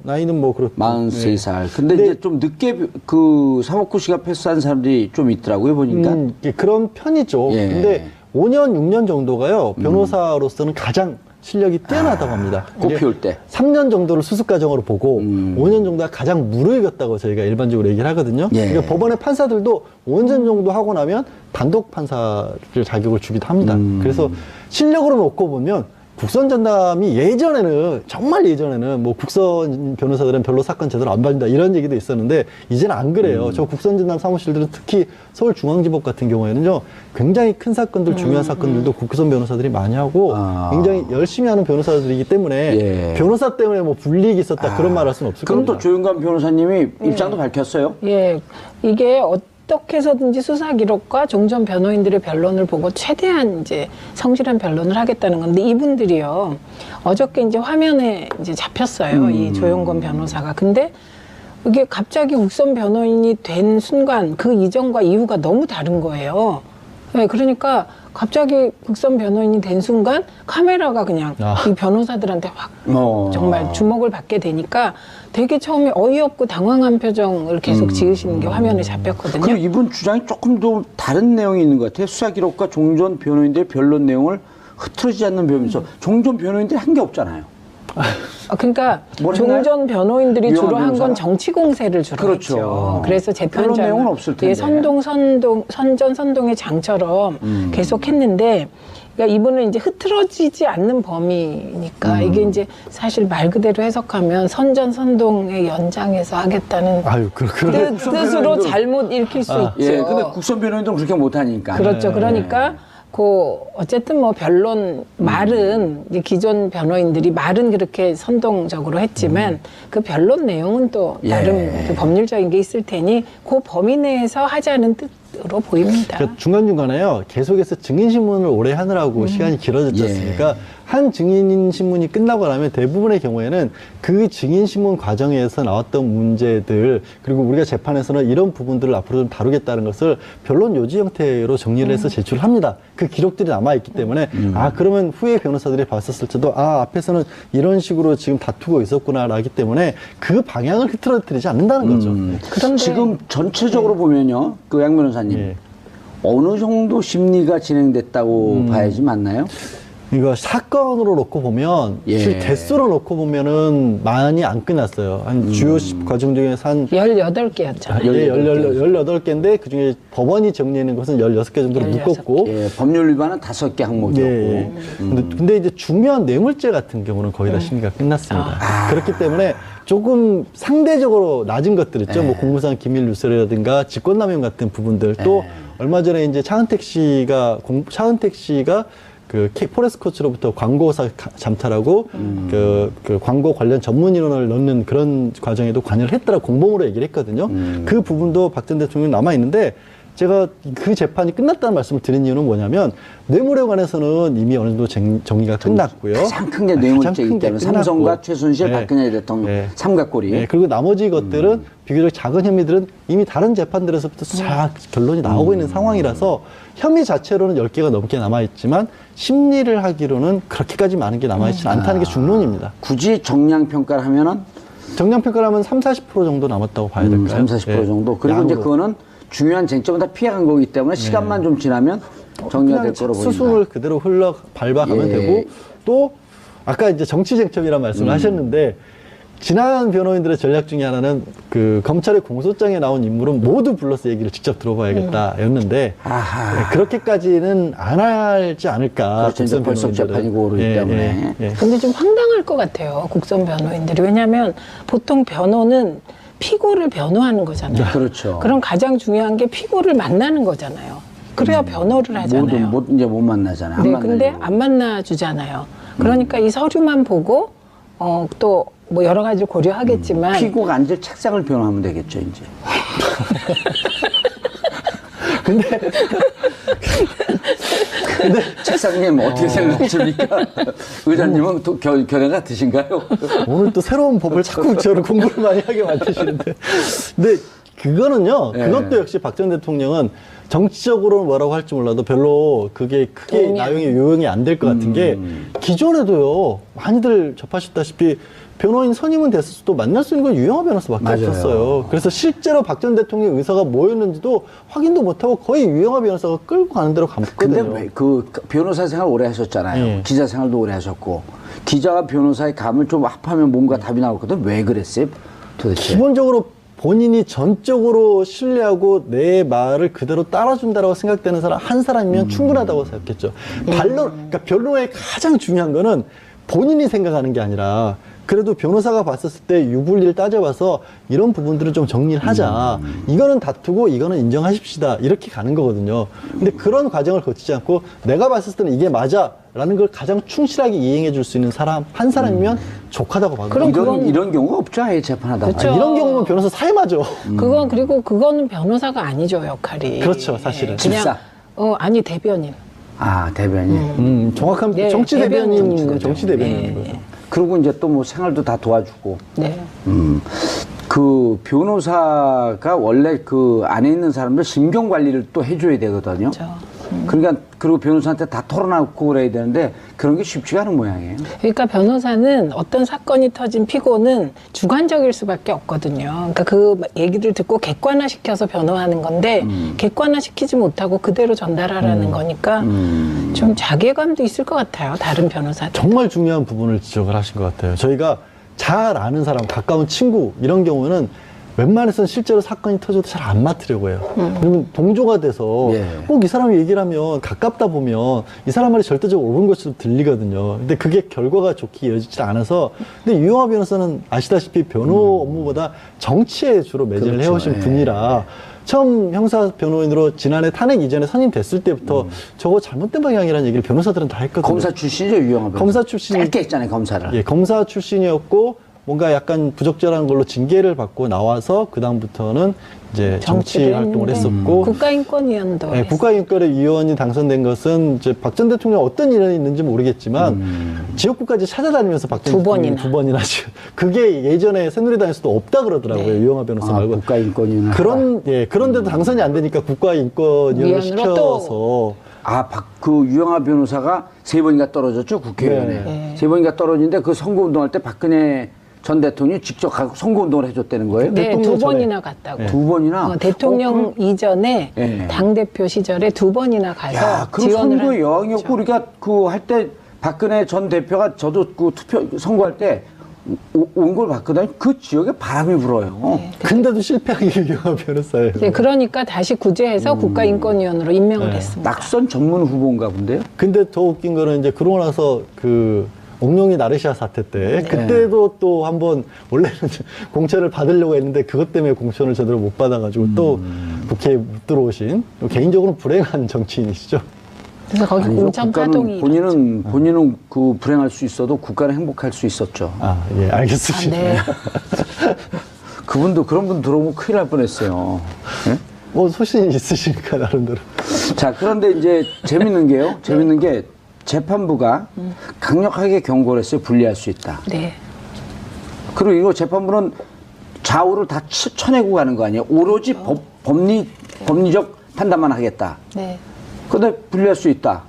나이는 뭐 그렇고 43살. 근데 이제 좀 늦게 그 사법고 시가 패스한 사람들이 좀 있더라고요, 보니까. 그런 편이죠. 예. 근데 5년, 6년 정도가요, 변호사로서는 가장 실력이 뛰어나다고 합니다. 꼽히올 때. 3년 정도를 수습 과정으로 보고 5년 정도가 가장 무르익었다고 저희가 일반적으로 얘기를 하거든요. 예. 그러니까 법원의 판사들도 5년 정도 하고 나면 단독 판사를 자격을 주기도 합니다. 그래서 실력으로 놓고 보면 국선 전담이 예전에는 정말 예전에는 뭐 국선 변호사들은 별로 사건 제대로 안 받는다 이런 얘기도 있었는데 이제는 안 그래요. 저 국선 전담 사무실들은 특히 서울중앙지법 같은 경우에는요 굉장히 큰 사건들 중요한 사건들도 국선 변호사들이 많이 하고 굉장히 열심히 하는 변호사들이기 때문에 예. 변호사 때문에 뭐 불이익이 있었다 그런 말 할 수는 없을 그럼 겁니다. 또 조윤관 변호사님이 입장도 밝혔어요? 예, 이게 어떻게 해서든지 수사 기록과 종전 변호인들의 변론을 보고 최대한 이제 성실한 변론을 하겠다는 건데 이분들이요 어저께 이제 화면에 이제 잡혔어요 이 조용건 변호사가. 근데 이게 갑자기 국선 변호인이 된 순간 그 이전과 이후가 너무 다른 거예요. 네, 그러니까 갑자기 국선 변호인이 된 순간 카메라가 그냥 이 변호사들한테 확 정말 주목을 받게 되니까 되게 처음에 어이없고 당황한 표정을 계속 지으시는 게 화면에 잡혔거든요. 그리고 이분 주장이 조금 더 다른 내용이 있는 것 같아요. 수사 기록과 종전 변호인들의 변론 내용을 흐트러지지 않는 변호면서 종전 변호인들이 한 게 없잖아요. 그러니까 뭘 했나요? 종전 변호인들이 유영하 주로 한 건 변호사가? 정치 공세를 주로 그렇죠. 했죠. 그래서 변론 내용은 없을 텐데. 선전선동의 장처럼 계속 했는데 그러니까 이분은 이제 흐트러지지 않는 범위니까 이게 이제 사실 말 그대로 해석하면 선전선동의 연장해서 하겠다는 뜻으로 잘못 읽힐 수 있죠. 예, 근데 국선 변호인들은 그렇게 못하니까. 그렇죠. 그러니까 어쨌든 뭐 변론 말은 이제 기존 변호인들이 말은 그렇게 선동적으로 했지만 그 변론 내용은 또 나름 그 법률적인 게 있을 테니 그 범위 내에서 하자는 뜻으로 보입니다. 그러니까 중간중간에요. 계속해서 증인신문을 오래 하느라고 시간이 길어졌지 않습니까? 한 증인신문이 끝나고 나면 대부분의 경우에는 그 증인신문 과정에서 나왔던 문제들 그리고 우리가 재판에서는 이런 부분들을 앞으로 좀 다루겠다는 것을 변론 요지 형태로 정리를 해서 제출합니다. 그 기록들이 남아있기 때문에 그러면 후에 변호사들이 봤었을 때도 앞에서는 이런 식으로 지금 다투고 있었구나 라기 때문에 그 방향을 흐트러뜨리지 않는다는 거죠. 그런데 지금 전체적으로 보면요. 그 양 변호사님. 어느 정도 심리가 진행됐다고 봐야지 맞나요? 이거 사건으로 놓고 보면 예. 실 개수로 놓고 보면은 많이 안 끝났어요. 한 주요 과정 중에서 한 18개였죠. 예, 18개인데 그중에 법원이 정리하는 것은 16개 정도로 16개. 묶었고 예, 법률 위반은 5개 항목이었고. 예. 근데 이제 중요한 뇌물죄 같은 경우는 거의 다 심리가 끝났습니다. 그렇기 때문에 조금 상대적으로 낮은 것들 있죠. 뭐 공무상 기밀 누설이라든가 직권남용 같은 부분들 또 얼마 전에 이제 차은택 씨가 그 포레스코츠로부터 광고사 잠탈하고 그 광고 관련 전문인원을 넣는 그런 과정에도 관여를 했다라고 공범으로 얘기를 했거든요. 그 부분도 박 전 대통령이 남아 있는데 제가 그 재판이 끝났다는 말씀을 드린 이유는 뭐냐면 뇌물에 관해서는 이미 어느 정도 정리가 끝났고요. 가장 큰 게 뇌물죄이기 때문에 삼성과 최순실, 네. 박근혜 대통령 네. 삼각고리. 네, 그리고 나머지 것들은 비교적 작은 혐의들은 이미 다른 재판들에서부터 다 결론이 나오고 있는 상황이라서 혐의 자체로는 10개가 넘게 남아있지만 심리를 하기로는 그렇게까지 많은 게 남아있지 않다는 게 중론입니다. 굳이 정량평가를 하면은 정량평가를 하면 30, 40% 정도 남았다고 봐야 될까요? 30, 40% 정도. 그리고 이제 그거는 중요한 쟁점은 다 피해간 거기 때문에 시간만 좀 지나면 정리가 될 거로 보입니다. 수순을 그대로 밟아가면 예. 되고 또 아까 이제 정치쟁점이라는 말씀을 하셨는데 지난 변호인들의 전략 중에 하나는 그 검찰의 공소장에 나온 인물은 모두 불러서 얘기를 직접 들어봐야겠다였는데 아하. 네, 그렇게까지는 안 하지 않을까. 그렇죠. 이제 국선 벌써 변호인들은. 재판이 오르기 때문에. 근데 좀 황당할 것 같아요. 국선 변호인들이. 왜냐하면 보통 변호는 피고를 변호하는 거잖아요. 그렇죠. 그럼 가장 중요한 게 피고를 만나는 거잖아요. 그래야 변호를 하잖아요. 이제 못 만나잖아요. 네, 안 근데 만나려고. 안 만나주잖아요. 그러니까 이 서류만 보고 또 뭐 여러 가지를 고려하겠지만 피고가 앉을 책상을 변호하면 되겠죠, 이제. 근데 책상님 어떻게 생각하십니까? 의장님은 또 견해 같으신가요? 오늘 또 새로운 법을 자꾸 저를 공부를 많이 하게 만드시는데. 근데 그거는요, 예. 그것도 역시 박 전 대통령은 정치적으로 뭐라고 할지 몰라도 별로 그게 크게 도움이 나용이 요용이 안 될 것 같은 게 기존에도요, 많이들 접하셨다시피 변호인 선임은 됐어도 만날 수 있는 건 유영하 변호사밖에 맞아요. 없었어요. 그래서 실제로 박 전 대통령의 의사가 뭐였는지도 확인도 못하고 거의 유영하 변호사가 끌고 가는 대로 근데 갔거든요. 왜 그 변호사 생활 오래 하셨잖아요. 예. 기자 생활도 오래 하셨고. 기자와 변호사의 감을 좀 합하면 뭔가 답이 나오거든. 왜 그랬어요? 도대체. 기본적으로 본인이 전적으로 신뢰하고 내 말을 그대로 따라준다고 생각되는 사람 한 사람이면 충분하다고 생각했죠. 그러니까 변호의 가장 중요한 거는 본인이 생각하는 게 아니라 그래도 변호사가 봤었을 때 유불리를 따져봐서 이런 부분들을 좀 정리를 하자. 이거는 다투고 이거는 인정하십시다. 이렇게 가는 거거든요. 근데 그런 과정을 거치지 않고 내가 봤을 때는 이게 맞아. 라는 걸 가장 충실하게 이행해 줄 수 있는 사람 한 사람이면 족하다고 봐요. 이런 경우가 없죠. 아예 재판하다. 그렇죠. 이런 경우는 변호사 사임하죠. 그리고 그거는 변호사가 아니죠, 역할이. 그렇죠, 사실은. 그냥 집사. 아니 대변인. 아, 대변인. 정확한 네, 정치 대변인 대변인, 거죠. 정치 대변인 네. 거죠. 그리고 이제 또 뭐 생활도 다 도와주고. 네. 그 변호사가 원래 그 안에 있는 사람들 심경 관리를 또 해줘야 되거든요. 그렇죠. 그러니까 그리고 변호사한테 다 털어놓고 그래야 되는데 그런 게 쉽지가 않은 모양이에요. 그러니까 변호사는 어떤 사건이 터진 피고는 주관적일 수밖에 없거든요. 그러니까 그 얘기를 듣고 객관화시켜서 변호하는 건데 객관화시키지 못하고 그대로 전달하라는 거니까 좀 자괴감도 있을 것 같아요. 다른 변호사들. 정말 중요한 부분을 지적을 하신 것 같아요. 저희가 잘 아는 사람, 가까운 친구 이런 경우는 웬만해서는 실제로 사건이 터져도 잘 안 맡으려고 해요. 그러면 동조가 돼서 예. 꼭 이 사람이 얘기를 하면 가깝다 보면 이 사람 말이 절대적으로 옳은 것처럼 들리거든요. 근데 그게 결과가 좋게 이어지지 않아서 근데 유영하 변호사는 아시다시피 변호 업무보다 정치에 주로 매진을 그렇죠. 해오신 예. 분이라 처음 형사 변호인으로 지난해 탄핵 이전에 선임됐을 때부터 저거 잘못된 방향이라는 얘기를 변호사들은 다 했거든요. 검사 출신이죠, 유영하 변호사. 검사 출신. 짧게 했잖아요, 검사를. 예, 검사 출신이었고 뭔가 약간 부적절한 걸로 징계를 받고 나와서 그 다음부터는 이제 정치 정치를 활동을 했는데 했었고 국가인권위원도 예, 국가인권위원이 당선된 것은 이제 박 전 대통령 어떤 일이 있는지 모르겠지만 지역구까지 찾아다니면서 박 전 두 대통령이 번이나. 두 번이나 지금 그게 예전에 새누리당에서도 없다 그러더라고요. 네. 유영하 변호사 말고 국가인권위원회. 그런데도 당선이 안 되니까 국가인권위원회를 위원으로 시켜서 그 유영하 변호사가 3번인가 떨어졌죠, 국회의원에. 네. 3번인가 떨어지는데 그 선거운동할 때 박근혜 전 대통령이 직접 가서 선거운동을 해줬다는 거예요? 네, 대통령 두 전에. 번이나 갔다고. 두 번이나? 대통령 이전에 예. 당대표 시절에 2번이나 가서 야, 그럼 지원을 선거 한 여왕이었고 거죠. 우리가 그 할 때 박근혜 전 대표가 저도 그 선거할 때 온 걸 봤거든요. 그 지역에 바람이 불어요. 근데도 실패하기 위한 변호사예요. 네, 그러니까 다시 구제해서 국가인권위원으로 임명을 했습니다. 낙선 전문 후보인가 본데요. 근데 더 웃긴 거는 이제 그러고 나서 그 옥룡이 나르시아 사태 때 그때도 또 한번 원래는 공천을 받으려고 했는데 그것 때문에 공천을 제대로 못 받아가지고 또 국회에 못 들어오신 개인적으로 불행한 정치인이시죠. 그래서 거기 아니죠. 공천 국가는 파동이 본인은 그 불행할 수 있어도 국가는 행복할 수 있었죠. 아, 예, 알겠습니다. 네. 그분도 그런 분 들어오면 큰일 날 뻔했어요. 예? 뭐 소신 있으시니까 나름대로. 자, 그런데 이제 재밌는 게 재판부가 강력하게 경고를 했어요. 분리할 수 있다. 네. 그리고 이거 재판부는 좌우를 다 쳐내고 가는 거 아니에요? 오로지 법리적 판단만 하겠다. 네. 근데 분리할 수 있다.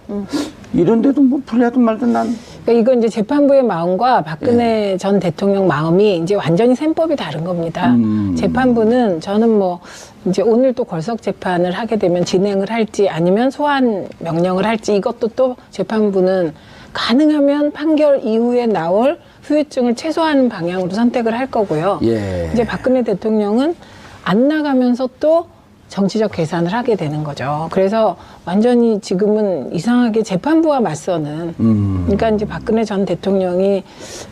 이런데도 뭐 분리하든 말든 난. 그러니까 이건 이제 재판부의 마음과 박근혜 전 대통령 마음이 이제 완전히 셈법이 다른 겁니다. 재판부는 저는 뭐 이제 오늘 또 걸석 재판을 하게 되면 진행을 할지 아니면 소환 명령을 할지 이것도 또 재판부는 가능하면 판결 이후에 나올 후유증을 최소화하는 방향으로 선택을 할 거고요. 예. 이제 박근혜 대통령은 안 나가면서 또 정치적 계산을 하게 되는 거죠. 그래서 완전히 지금은 이상하게 재판부와 맞서는, 그러니까 이제 박근혜 전 대통령이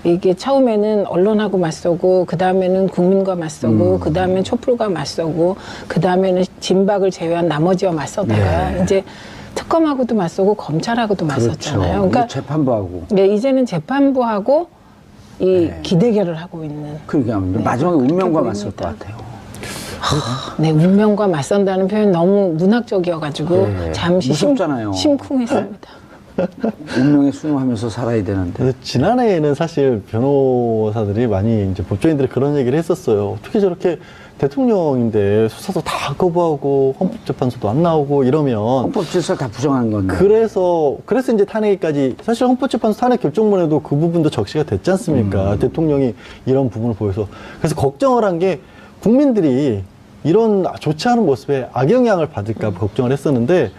이게 처음에는 언론하고 맞서고, 그 다음에는 국민과 맞서고, 그 다음엔 촛불과 맞서고, 그 다음에는 진박을 제외한 나머지와 맞서다가 이제 특검하고도 맞서고 검찰하고도 맞섰잖아요. 그러니까 재판부하고. 네, 이제는 재판부하고 이 기대결을 하고 있는. 그러니까 마지막에 운명과 맞설 것 같아요. 네, 운명과 맞선다는 표현 너무 문학적이어가지고 잠시 무섭잖아요. 심쿵했습니다. 운명에 순응하면서 살아야 되는데. 그래서 지난해에는 사실 변호사들이 많이 이제 법조인들이 그런 얘기를 했었어요. 어떻게 저렇게 대통령인데 수사도 다 거부하고 헌법재판소도 안 나오고 이러면 헌법질서 다 부정한 건데. 그래서 이제 탄핵까지 사실 헌법재판소 탄핵 결정문에도 그 부분도 적시가 됐지 않습니까? 대통령이 이런 부분을 보여서 그래서 걱정을 한 게 국민들이 이런 좋지 않은 모습에 악영향을 받을까 걱정을 했었는데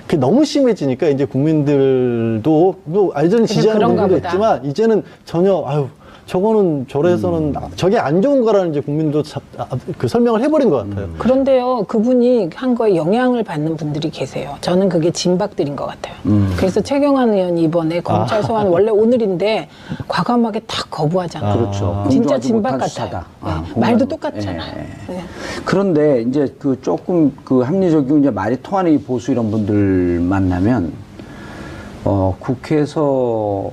그게 너무 심해지니까 이제 국민들도 뭐 알전히 지지하는 분들도 있지만 이제는 전혀 아유 저거는 저래서는 저게 안 좋은 거라는 이제 국민도 그 설명을 해버린 것 같아요. 그런데요, 그분이 한 거에 영향을 받는 분들이 계세요. 저는 그게 진박들인 것 같아요. 그래서 최경환 의원이 이번에 검찰 소환 원래 오늘인데 과감하게 탁 거부하잖아요. 그렇죠. 진짜 진박 같아요. 네. 말도 똑같잖아요. 네. 그런데 이제 그 조금 그 합리적이고 이제 말이 통하는 이 보수 이런 분들 만나면 국회에서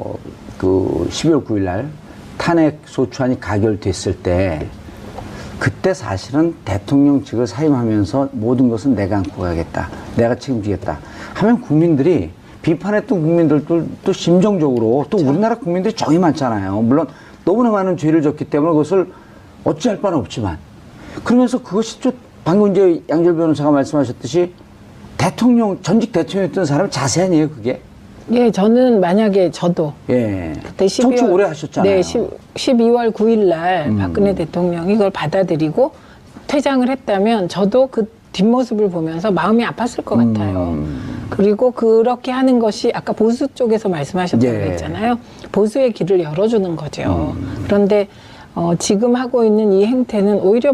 그 12월 9일 날 탄핵 소추안이 가결됐을 때 그때 사실은 대통령 측을 사임하면서 모든 것은 내가 안고 가겠다. 내가 책임지겠다. 하면 국민들이 비판했던 국민들도 또 심정적으로 또 우리나라 국민들이 정이 많잖아요. 물론 너무나 많은 죄를 졌기 때문에 그것을 어찌할 바는 없지만 그러면서 그것이 또 방금 이제 양절 변호사가 말씀하셨듯이 전직 대통령이었던 사람 자세 아니에요, 그게? 예, 저는 만약에 저도 그때 정치 오래 하셨잖아요. 네, 12월 9일 날 박근혜 대통령이 그걸 받아들이고 퇴장을 했다면 저도 그 뒷모습을 보면서 마음이 아팠을 것 같아요. 그리고 그렇게 하는 것이 아까 보수 쪽에서 말씀하셨다고 했잖아요. 보수의 길을 열어주는 거죠. 그런데 지금 하고 있는 이 행태는 오히려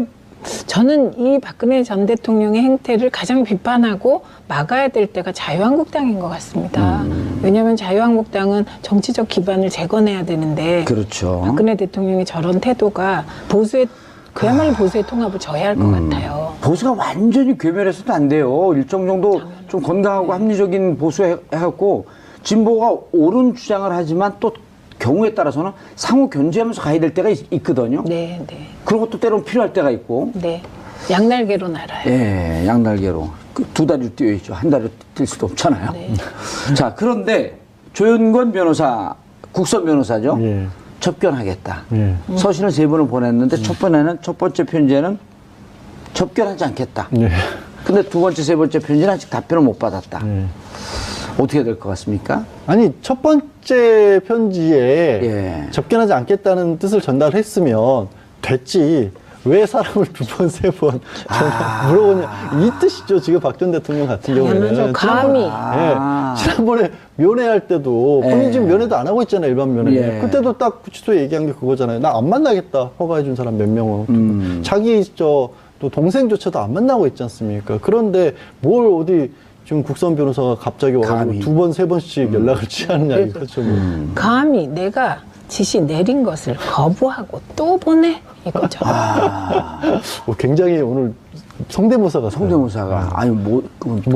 저는 이 박근혜 전 대통령의 행태를 가장 비판하고 막아야 될 때가 자유한국당인 것 같습니다. 왜냐하면 자유한국당은 정치적 기반을 재건해야 되는데 그렇죠. 박근혜 대통령의 저런 태도가 그야말로 보수의 통합을 저해할 것 같아요. 보수가 완전히 괴멸해서도 안 돼요. 일정 정도 좀 건강하고 합리적인 보수 해갖고 진보가 옳은 주장을 하지만 또 경우에 따라서는 상호 견제하면서 가야 될 때가 있거든요. 네, 네. 그런 것도 때로는 필요할 때가 있고. 네. 양날개로 날아요. 양날개로. 두 다리로 뛰어있죠. 한 다리로 뛸 수도 없잖아요. 네. 자, 그런데 조윤건 변호사, 국선 변호사죠. 예. 접견하겠다. 예. 서신을 3번을 보냈는데 첫 번째 편지에는 접견하지 않겠다. 네. 근데 두 번째, 세 번째 편지는 아직 답변을 못 받았다. 어떻게 될 것 같습니까? 아니 첫 번째 편지에 접견하지 않겠다는 뜻을 전달했으면 됐지 왜 사람을 두 번, 세 번 물어보냐. 이 뜻이죠. 지금 박 전 대통령 같은 경우에는. 감히. 지난번에 면회할 때도 본인 지금 면회도 안 하고 있잖아요. 일반 면회. 예. 그때도 딱 구치소에 얘기한 게 그거잖아요. 나 안 만나겠다. 허가해준 사람 몇 명은. 자기 또 동생조차도 안 만나고 있지 않습니까? 그런데 뭘 어디 지금 국선 변호사가 갑자기 와서 두 번, 세 번씩 연락을 취하느냐 이거죠. 감히 내가 지시 내린 것을 거부하고 또 보내 이거죠. 굉장히 오늘 성대모사가 아니 뭐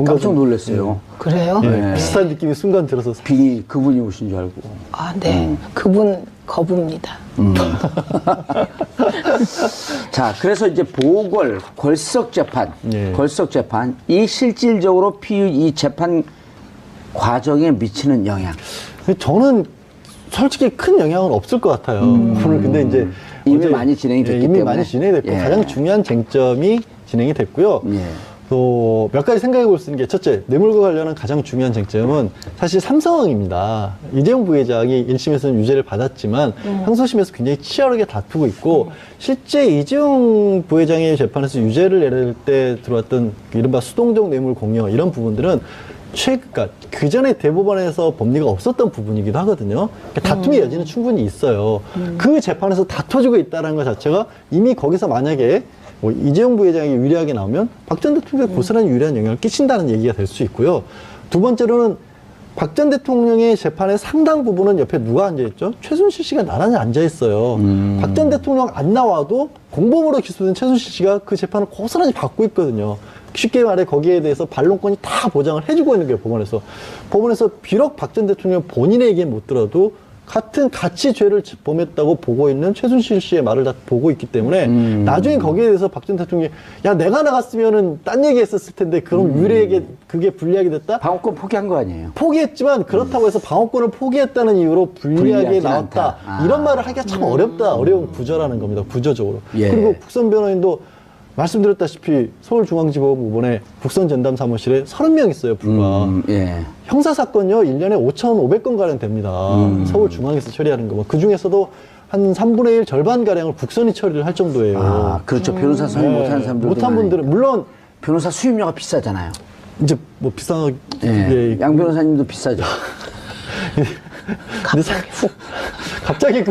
깜짝 놀랐어요. 그래요? 네. 비슷한 느낌이 순간 들어서 빙이 그분이 오신 줄 알고. 아, 네. 그분 거부입니다. 자, 그래서 이제 보궐, 걸석 재판, 이 실질적으로 이 재판 과정에 미치는 영향. 저는 솔직히 큰 영향은 없을 것 같아요. 오늘 근데 이제 이미 많이 진행이 됐기 때문에. 이미 많이 진행이 됐고 가장 중요한 쟁점이 진행이 됐고요. 또 몇 가지 생각해 볼 수 있는 게 첫째, 뇌물과 관련한 가장 중요한 쟁점은 사실 3상황입니다. 이재용 부회장이 1심에서는 유죄를 받았지만 항소심에서 굉장히 치열하게 다투고 있고 실제 이재용 부회장의 재판에서 유죄를 내릴 때 들어왔던 이른바 수동적 뇌물 공여 이런 부분들은 그러니까 그 전에 대법원에서 법리가 없었던 부분이기도 하거든요. 그러니까 다툼의 여지는 충분히 있어요. 그 재판에서 다퉈지고 있다는 것 자체가 이미 거기서 만약에 뭐 이재용 부회장이 유리하게 나오면 박 전 대통령에 고스란히 유리한 영향을 끼친다는 얘기가 될 수 있고요. 두 번째로는 박 전 대통령의 재판의 상당 부분은 옆에 누가 앉아있죠? 최순실 씨가 나란히 앉아있어요. 박 전 대통령 안 나와도 공범으로 기소된 최순실 씨가 그 재판을 고스란히 받고 있거든요. 쉽게 말해 거기에 대해서 반론권이 다 보장을 해주고 있는 게 법원에서. 법원에서 비록 박 전 대통령 본인의 얘기는 못 들어도 같이 죄를 범했다고 보고 있는 최순실 씨의 말을 다 보고 있기 때문에 나중에 거기에 대해서 박 전 대통령이 야 내가 나갔으면은 딴 얘기했었을 텐데 그럼 유리에게 그게 불리하게 됐다? 방어권 포기한 거 아니에요? 포기했지만 그렇다고 해서 방어권을 포기했다는 이유로 불리하게 나왔다. 이런 말을 하기가 참 어려운 구조라는 겁니다. 구조적으로. 그리고 국선 변호인도 말씀드렸다시피 서울중앙지법 이번에 국선전담 사무실에 30명 있어요, 불과. 형사사건요, 1년에 5,500건가량 됩니다. 서울중앙에서 처리하는 거. 그 중에서도 한 3분의 1 절반가량을 국선이 처리를 할 정도예요. 그렇죠. 변호사 선임 못하는 사람들. 못한 분들은, 물론. 변호사 수임료가 비싸잖아요. 이제 뭐 비싼, 양 변호사님도 비싸죠. 갑자기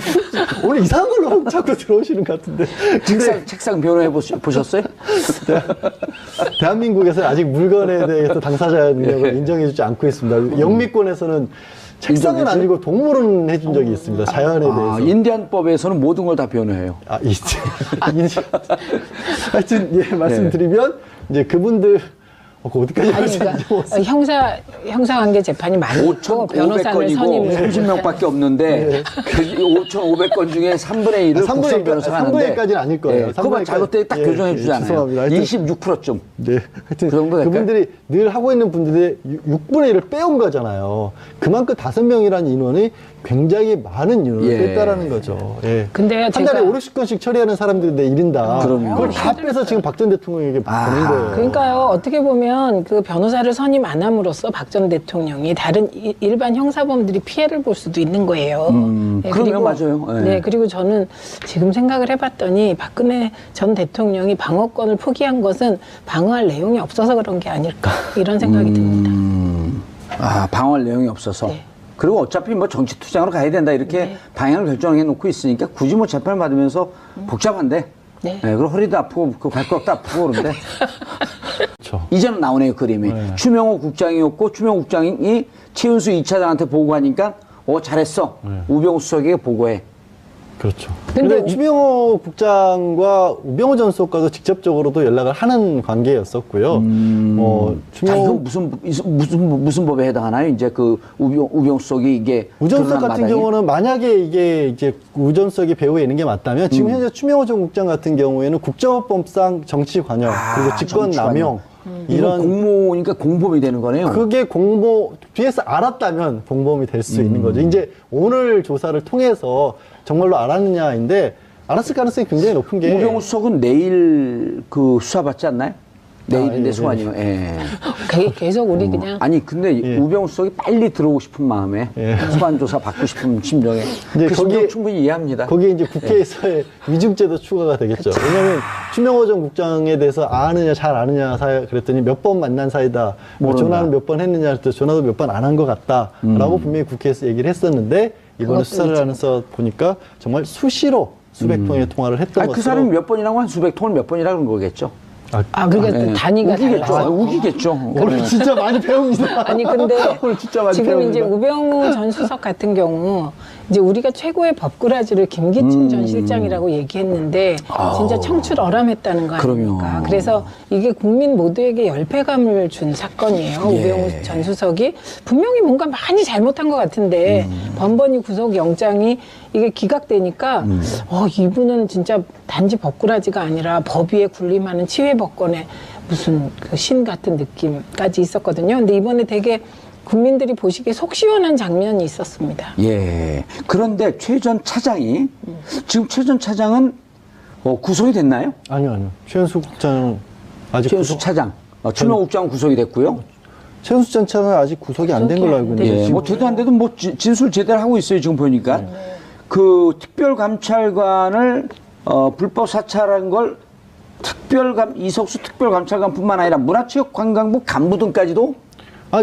오늘 이상한 걸로 자꾸 들어오시는 것 같은데. 책상 변호해 보셨어요? 대한민국에서 아직 물건에 대해서 당사자 능력을 인정해주지 않고 있습니다. 영미권에서는 책상은 아니고 동물은 해준 적이 있습니다. 자연에 대해서. 인디안법에서는 모든 걸 다 변호해요. 하여튼, 말씀드리면, 이제 그분들, 어디까지 형사관계 재판이 많고 변호사를 선임 30명밖에 없는데 5,500건 중에 3분의 1을 국선 변호사가 하는데 3분의 1까지는 아닐 거예요. 그거만 잘못되면 딱 교정해 주잖아요. 죄송합니다. 26%쯤. 네. 하여튼 그 정도 그분들이 늘 하고 있는 분들의 6분의 1을 빼온 거잖아요. 그만큼 5명이라는 인원이 굉장히 많은 인원을 뺐다라는 거죠. 근데 한 달에 5, 60건씩 처리하는 사람들인데 1인당. 그걸 다 빼서 지금 박 전 대통령에게 보낸 거예요. 그러니까요. 어떻게 보면 그 변호사를 선임 안 함으로써 박 전 대통령이 다른 일반 형사범들이 피해를 볼 수도 있는 거예요. 그러면 맞아요. 네. 그리고 저는 지금 생각을 해봤더니 박근혜 전 대통령이 방어권을 포기한 것은 방어할 내용이 없어서 그런 게 아닐까 이런 생각이 듭니다. 방어할 내용이 없어서. 그리고 어차피 뭐 정치 투쟁으로 가야 된다 이렇게 방향을 결정해 놓고 있으니까 굳이 뭐 재판을 받으면서 복잡한데. 그리고 허리도 아프고 그 발가락도 아프고 그런데. 그렇죠. 이제는 나오네요, 그림이. 추명호 국장이었고 추명호 국장이 최은수 2차장한테 보고하니까 잘했어. 우병우 수석에게 보고해. 그렇죠. 근데 추명호 국장과 우병우 전 수석과도 직접적으로도 연락을 하는 관계였었고요. 이건 무슨 법에 해당하나요? 이제 그 우병우 수석이 이게 우 전 수석 같은 경우는 만약에 이게 이제 우 전 수석이 배후에 있는 게 맞다면 지금 현재 추명호 전 국장 같은 경우에는 국정원법상 정치 관여 그리고 직권 남용 이런 공모니까 공범이 되는 거네요. 그게 뒤에서 알았다면 공범이 될 수 있는 거죠. 이제 오늘 조사를 통해서 정말로 알았느냐인데 알았을 가능성이 굉장히 높은 게 우병우 수석은 내일 그 수사 받지 않나요? 내일인데 소환이요. 예. 계속 우리 그냥 아니 근데 예. 우병우 수석이 빨리 들어오고 싶은 마음에 예. 소환 조사 받고 싶은 심정에 이제 그 심정 거기에- 충분히 이해합니다. 거기에 이제 국회에서의 위증죄도 추가가 되겠죠. 왜냐하면 추명호 전 국장에 대해서 아느냐 잘 아느냐 사이 그랬더니 몇 번 만난 사이다. 뭐 모른다. 전화는 몇 번 했느냐 했더니 전화도 몇 번 안 한 것 같다라고 분명히 국회에서 얘기를 했었는데 이번에 그것도 수사를 이제- 하면서 보니까 정말 수시로 수백 통의 통화를 했던 아니, 것으로. 그 사람이 몇 번이라고 한 수백 통을 몇 번이라 그런 거겠죠. 그러니까 예. 단위가 우기겠죠. 달라서. 우기겠죠. 오늘 진짜 많이 배웁니다. 아니 근데 오늘 진짜 많이 지금 배웁니다. 이제 우병우 전 수석 같은 경우 이제 우리가 최고의 법꾸라지를 김기춘 전 실장이라고 얘기했는데 진짜 청출어람했다는 거 아닙니까? 그럼요. 그래서 이게 국민 모두에게 열패감을 준 사건이에요. 예. 우병우 전 수석이 분명히 뭔가 많이 잘못한 것 같은데 번번이 구속영장이 이게 기각되니까 이분은 진짜 단지 법꾸라지가 아니라 법 위에 군림하는 치외법권의 무슨 그 신 같은 느낌까지 있었거든요. 근데 이번에 되게 국민들이 보시기에 속 시원한 장면이 있었습니다. 예. 그런데 최 전 차장이 지금 최 전 차장은 구속이 됐나요? 아니요. 최은수 국장은 아직 최은수 차장, 추명호 국장은 구속이 됐고요. 최은수 전 차장은 아직 구속이 안 된 걸로 알고 있는데 예. 지금 뭐 되도 안 돼도 뭐 진술 제대로 하고 있어요 지금 보니까. 그 특별감찰관을 불법 사찰한 걸 이석수 특별감찰관뿐만 아니라 문화체육관광부 간부 등까지도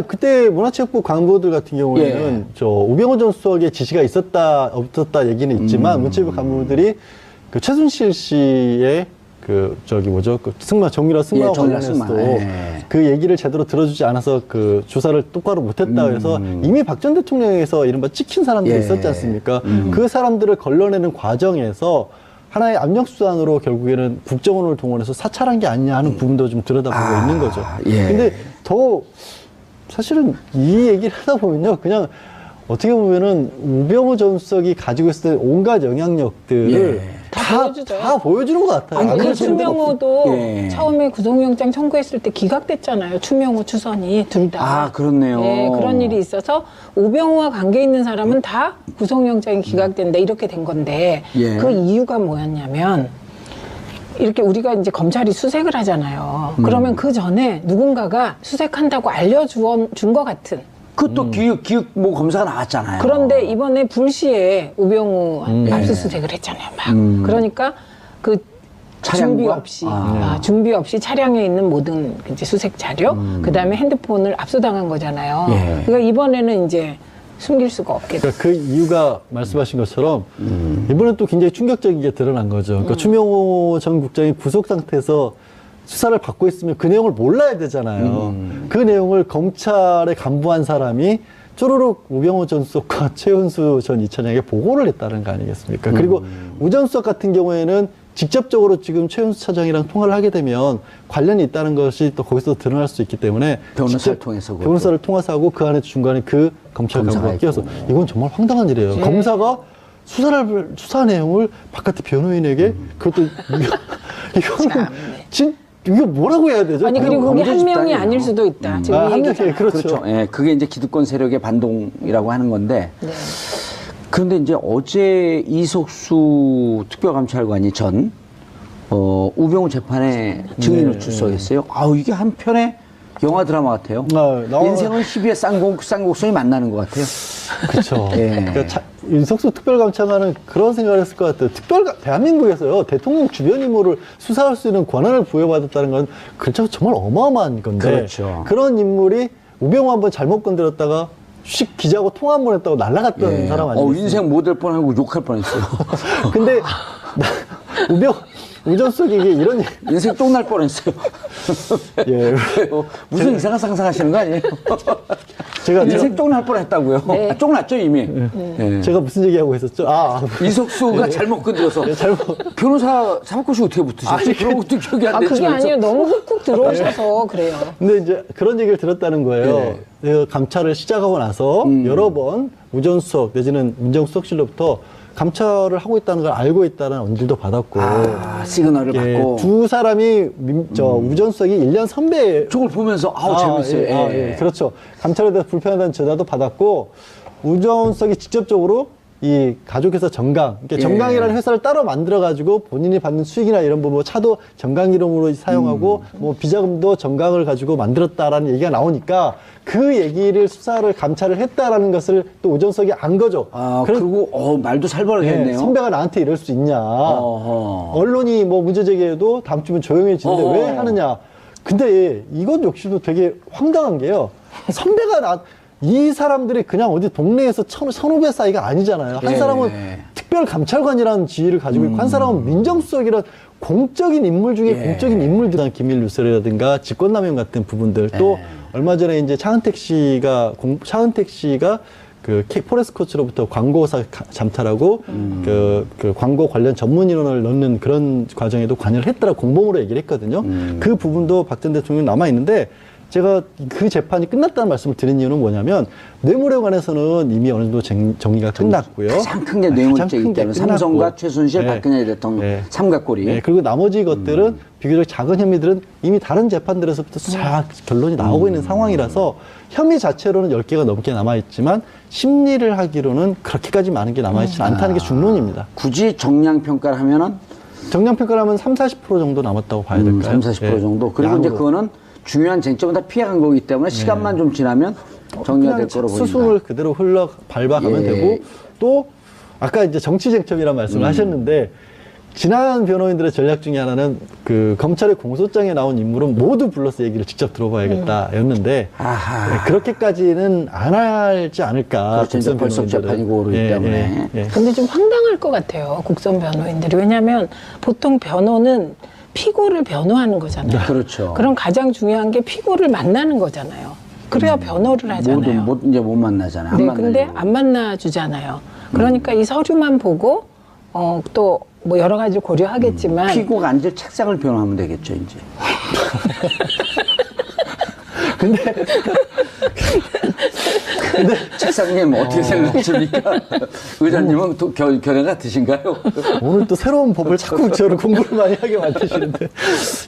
그때 문화체육부 간부들 같은 경우에는 예. 저 우병우 전 수석의 지시가 있었다 없었다 얘기는 있지만 문체부 간부들이 그 최순실 씨의 그 승마 정유라 승마 예, 정유라 관련해서도 승마. 예. 그 얘기를 제대로 들어주지 않아서 그 조사를 똑바로 못했다 해서 이미 박 전 대통령에서 이른바 찍힌 사람들이 예. 있었지 않습니까? 그 사람들을 걸러내는 과정에서 하나의 압력수단으로 결국에는 국정원을 동원해서 사찰한 게 아니냐 하는 부분도 좀 들여다보고 있는 거죠. 예. 근데 더 사실은 이 얘기를 하다 보면요, 그냥 어떻게 보면은 우병우 전 수석이 가지고 있었던 온갖 영향력들을 예. 다 보여주는 것 같아요. 아니, 그래서 추명호도 예. 처음에 구속영장 청구했을 때 기각됐잖아요. 추명호, 추선이 둘 다. 그렇네요. 네, 그런 일이 있어서 우병우와 관계 있는 사람은 다 구속영장이 기각된다 이렇게 된 건데 예. 그 이유가 뭐였냐면 이렇게 우리가 이제 검찰이 수색을 하잖아요. 그러면 그 전에 누군가가 수색한다고 알려준 것 같은. 그것도 기획 뭐 검사가 나왔잖아요. 그런데 이번에 불시에 우병우 압수수색을 했잖아요. 막. 그러니까 그 준비 차량과? 없이 준비 없이 차량에 있는 모든 이제 수색 자료, 그다음에 핸드폰을 압수당한 거잖아요. 예. 그러니까 이번에는 이제 숨길 수가 없겠죠. 그러니까 그 이유가 말씀하신 것처럼 이번엔 또 굉장히 충격적인 게 드러난 거죠. 그러니까 추명호 전 국장이 구속 상태에서 수사를 받고 있으면 그 내용을 몰라야 되잖아요. 그 내용을 검찰에 간부한 사람이 쪼르륵 우병우 전 수석과 최은수 전 이차장에게 보고를 했다는 거 아니겠습니까? 그리고 우 전 수석 같은 경우에는 직접적으로 지금 최은수 차장이랑 통화를 하게 되면 관련이 있다는 것이 또 거기서 드러날 수 있기 때문에 변호사를 직접 통해서 그것도. 변호사를 통해서 하고 그 안에 중간에 그 검찰 검사가 간부가 끼어서 있고. 이건 정말 황당한 일이에요. 예. 검사가 수사 내용을 바깥의 변호인에게 그것도 이거는 이거 뭐라고 해야 되죠? 아니 그리고 그게 범죄 한 명이 집단이에요. 아닐 수도 있다. 지금 한 이 명이 얘기잖아요. 그렇죠. 예, 그게 이제 기득권 세력의 반동이라고 하는 건데. 네. 그런데 이제 어제 이석수 특별감찰관이 우병우 재판에 증인으로 출석했어요. 이게 한편의 영화 드라마 같아요. 인생은 희비의 쌍곡선이 만나는 것 같아요. 그렇죠. 예. 그러니까 이석수 특별감찰관은 그런 생각을 했을 것 같아요. 대한민국에서요 대통령 주변 인물을 수사할 수 있는 권한을 부여받았다는 건 그렇죠 정말 어마어마한 건데 그렇죠. 그런 인물이 우병우 한번 잘못 건드렸다가 기자하고 통화 한 번 했다고 날아갔던 사람 아니겠어요? 인생 못 될 뻔하고 욕할 뻔했어요. 근데 우전 수석이 이게 이런 인생 똥날 뻔했어요. 예. 무슨 이상한 상상하시는 거 아니에요? 제가 인생 똥날 뻔했다고요. 네. 똥났죠 이미. 예. 제가 무슨 얘기하고 있었죠? 이석수가 잘못 건드려서 변호사 사법고시 어떻게 붙으셨지? 그런 것도 기억이 안 되죠. 그게 아니에요. 너무 훅훅 들어오셔서 그래요. 근데 이제 그런 얘기를 들었다는 거예요. 그 감찰을 시작하고 나서 여러 번 우전 수석 내지는 민정수석실로부터 감찰을 하고 있다는 걸 알고 있다는 언질도 받았고 시그널을 받고 두 사람이 우전 수석이 1년 선배예요. 저걸 보면서 재밌어요. 그렇죠. 감찰에 대해서 불편하다는 전화도 받았고 우전 수석이 직접적으로 이 가족회사 정강, 그러니까 예. 정강이라는 회사를 따로 만들어가지고 본인이 받는 수익이나 이런 부분, 뭐 차도 정강 이름으로 사용하고 뭐 비자금도 정강을 가지고 만들었다라는 얘기가 나오니까 그 얘기를 수사를 감찰을 했다라는 것을 또 오전석이 안 거죠. 아, 그리고 말도 살벌하겠네요. 선배가 나한테 이럴 수 있냐. 언론이 뭐 문제 제기해도 다음 주면 조용해지는데 왜 하느냐. 근데 이것 역시도 되게 황당한 게요. 선배가 이 사람들이 그냥 어디 동네에서 선후배 사이가 아니잖아요. 한 예. 사람은 특별감찰관이라는 지위를 가지고 있고 한 사람은 민정수석이란 공적인 인물 중에 공적인 인물들, 기밀 누설이라든가 직권남용 같은 부분들, 또 얼마 전에 이제 차은택 씨가 그 포레스코츠로부터 광고사 잠탈하고 그 광고 관련 전문 인원을 넣는 그런 과정에도 관여를 했다라고 공범으로 얘기를 했거든요. 그 부분도 박 전 대통령이 남아 있는데, 제가 그 재판이 끝났다는 말씀을 드린 이유는 뭐냐면, 뇌물에 관해서는 이미 어느 정도 정리가 끝났고요. 가장 큰 게 뇌물죄이기 때문에 삼성과 최순실, 박근혜 대통령 삼각고리. 그리고 나머지 것들은 비교적 작은 혐의들은 이미 다른 재판들에서부터 쫙 결론이 나오고 있는 상황이라서 혐의 자체로는 10개가 넘게 남아있지만 심리를 하기로는 그렇게까지 많은 게 남아있지 않다는 게 중론입니다. 굳이 정량평가를 하면은 정량평가를 하면 30, 40% 정도 남았다고 봐야 될까요? 30, 40% 정도. 그리고 이제 그거는 중요한 쟁점은 다 피해간 거기 때문에 시간만 좀 지나면 정리가 될 거로 보입니다. 수순을 그대로 밟아가면 되고, 또 아까 이제 정치 쟁점이라는 말씀을 하셨는데, 지난 변호인들의 전략 중에 하나는 그 검찰의 공소장에 나온 인물은 모두 불러서 얘기를 직접 들어봐야겠다였는데, 그렇게까지는 안 할지 않을까. 그렇죠. 이제 벌써 재판이 오르기 때문에. 근데 좀 황당할 것 같아요, 국선 변호인들이. 왜냐하면 보통 변호는 피고를 변호하는 거잖아요. 그렇죠. 그럼 가장 중요한 게 피고를 만나는 거잖아요. 그래야 변호를 하잖아요. 이제 못 만나잖아요. 네, 근데 안 만나주잖아요. 그러니까 이 서류만 보고 또 뭐 여러 가지 고려하겠지만 피고가 앉을 책상을 변호하면 되겠죠, 이제. 근데 책상님 어떻게 생각하십니까? 의장님은 또 견해 같으신가요? 오늘 또 새로운 법을 자꾸 저를 공부를 많이 하게 만드시는데.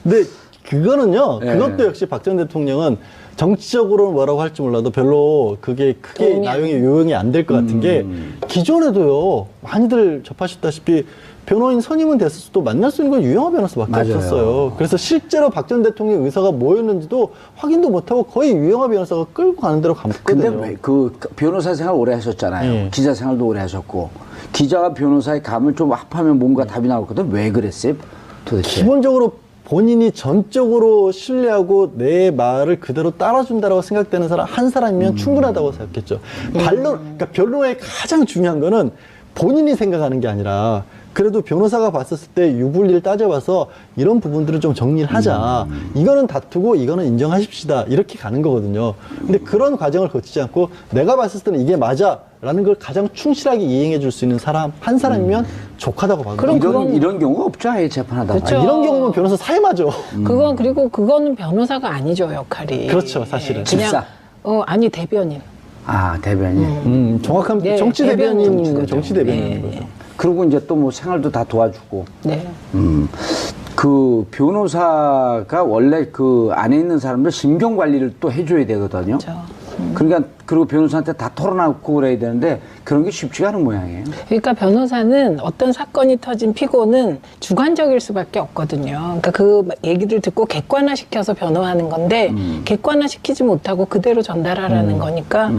근데 그거는요, 그것도 역시 박 전 대통령은 정치적으로는 뭐라고 할지 몰라도 별로 그게 크게 요용이 안 될 것 같은 게, 기존에도요, 많이들 접하셨다시피 변호인 선임은 됐어도 만날 수 있는 건 유영하 변호사밖에 없었어요. 그래서 실제로 박 전 대통령의 의사가 뭐였는지도 확인도 못하고 거의 유영하 변호사가 끌고 가는 대로 갔거든요. 근데 왜 그 변호사 생활 오래 하셨잖아요. 기자 생활도 오래 하셨고, 기자와 변호사의 감을 좀 합하면 뭔가 답이 나왔거든. 왜 그랬어요? 도대체. 기본적으로 본인이 전적으로 신뢰하고 내 말을 그대로 따라준다라고 생각되는 사람 한 사람이면 충분하다고 생각했죠. 그러니까 변호의 가장 중요한 거는 본인이 생각하는 게 아니라, 그래도 변호사가 봤었을 때 유불리를 따져봐서 이런 부분들은 좀 정리를 하자. 이거는 다투고 이거는 인정하십시다. 이렇게 가는 거거든요. 근데 그런 과정을 거치지 않고 내가 봤을 때는 이게 맞아 라는 걸 가장 충실하게 이행해 줄 수 있는 사람 한 사람이면 족하다고 봐요. 이런 경우가 없죠. 아예 재판하다. 그렇죠. 이런 경우는 변호사 사임하죠. 그리고 그거는 변호사가 아니죠, 역할이. 그렇죠, 사실은. 그냥 아니 대변인. 아, 대변인. 정확한 네, 정치 대변인, 거죠. 정치 대변인인 거죠. 그리고 이제 또 뭐 생활도 다 도와주고. 네. 그 변호사가 원래 그 안에 있는 사람들 심경 관리를 또 해줘야 되거든요. 그렇죠. 그러니까 그리고 변호사한테 다 털어놓고 그래야 되는데 그런 게 쉽지가 않은 모양이에요. 그러니까 변호사는 어떤 사건이 터진 피고는 주관적일 수밖에 없거든요. 그러니까 그 얘기를 듣고 객관화시켜서 변호하는 건데 객관화시키지 못하고 그대로 전달하라는 거니까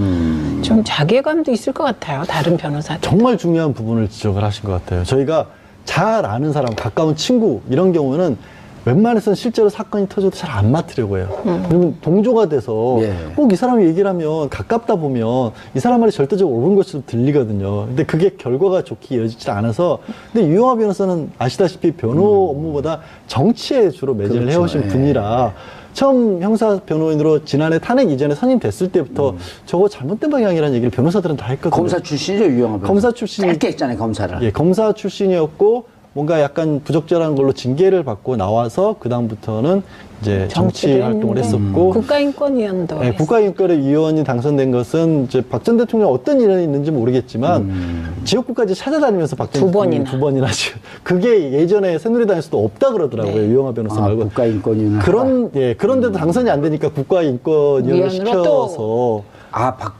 좀 자괴감도 있을 것 같아요. 다른 변호사들. 정말 중요한 부분을 지적을 하신 것 같아요. 저희가 잘 아는 사람, 가까운 친구 이런 경우는 웬만해서는 실제로 사건이 터져도 잘 안 맡으려고 해요. 그러면 동조가 돼서 꼭 이 사람이 얘기를 하면 가깝다 보면 이 사람 말이 절대적으로 옳은 것처럼 들리거든요. 근데 그게 결과가 좋게 이어지지 않아서. 근데 유영하 변호사는 아시다시피 변호 업무보다 정치에 주로 매진을 해오신 분이라 처음 형사 변호인으로 지난해 탄핵 이전에 선임됐을 때부터 저거 잘못된 방향이라는 얘기를 변호사들은 다 했거든요. 검사 출신이죠, 유영하 변호사. 검사 출신. 짧게 했잖아요, 검사를. 예, 검사 출신이었고 뭔가 약간 부적절한 걸로 징계를 받고 나와서 그 다음부터는 이제 정치 활동을 했었고 국가인권위원도 네, 국가인권위원이 당선된 것은 이제 박 전 대통령 어떤 일이 있는지 모르겠지만 지역구까지 찾아다니면서 박 전 대통령이 두 번이나 지금 그게 예전에 새누리당에서도 없다 그러더라고요. 유영하 변호사 말고. 국가인권위원회. 그런데도 당선이 안 되니까 국가인권위원을 시켜서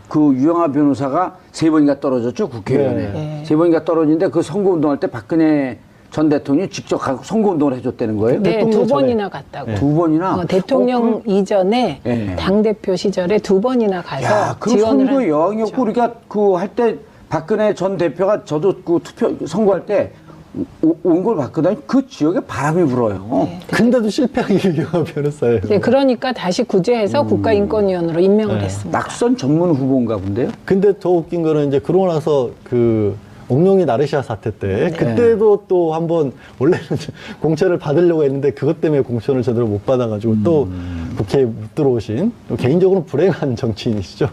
그 유영하 변호사가 3번인가 떨어졌죠, 국회의원에. 네. 3번인가 떨어지는데 그 선거운동할 때 박근혜 전 대통령이 직접 가서 선거운동을 해줬다는 거예요? 네, 대통령 2번이나 갔다고. 2번이나? 대통령 이전에 네. 당대표 시절에 2번이나 가서 야, 그럼 지원을 선거 한 여왕이었고, 거죠. 우리가 그 할 때 박근혜 전 대표가 저도 그 선거할 때 온 걸 봤거든요. 그 지역에 바람이 불어요. 근데도 실패한 게 유영하 변호사예요. 네, 그러니까 다시 구제해서 국가인권위원으로 임명을 네. 했습니다. 낙선 전문 후보인가 본데요? 근데 더 웃긴 거는 이제 그러고 나서 그 옥룡이 나르시아 사태 때 그때도 또 한번 원래는 공천을 받으려고 했는데 그것 때문에 공천을 제대로 못 받아가지고 또 국회에 못 들어오신 개인적으로 불행한 정치인이시죠.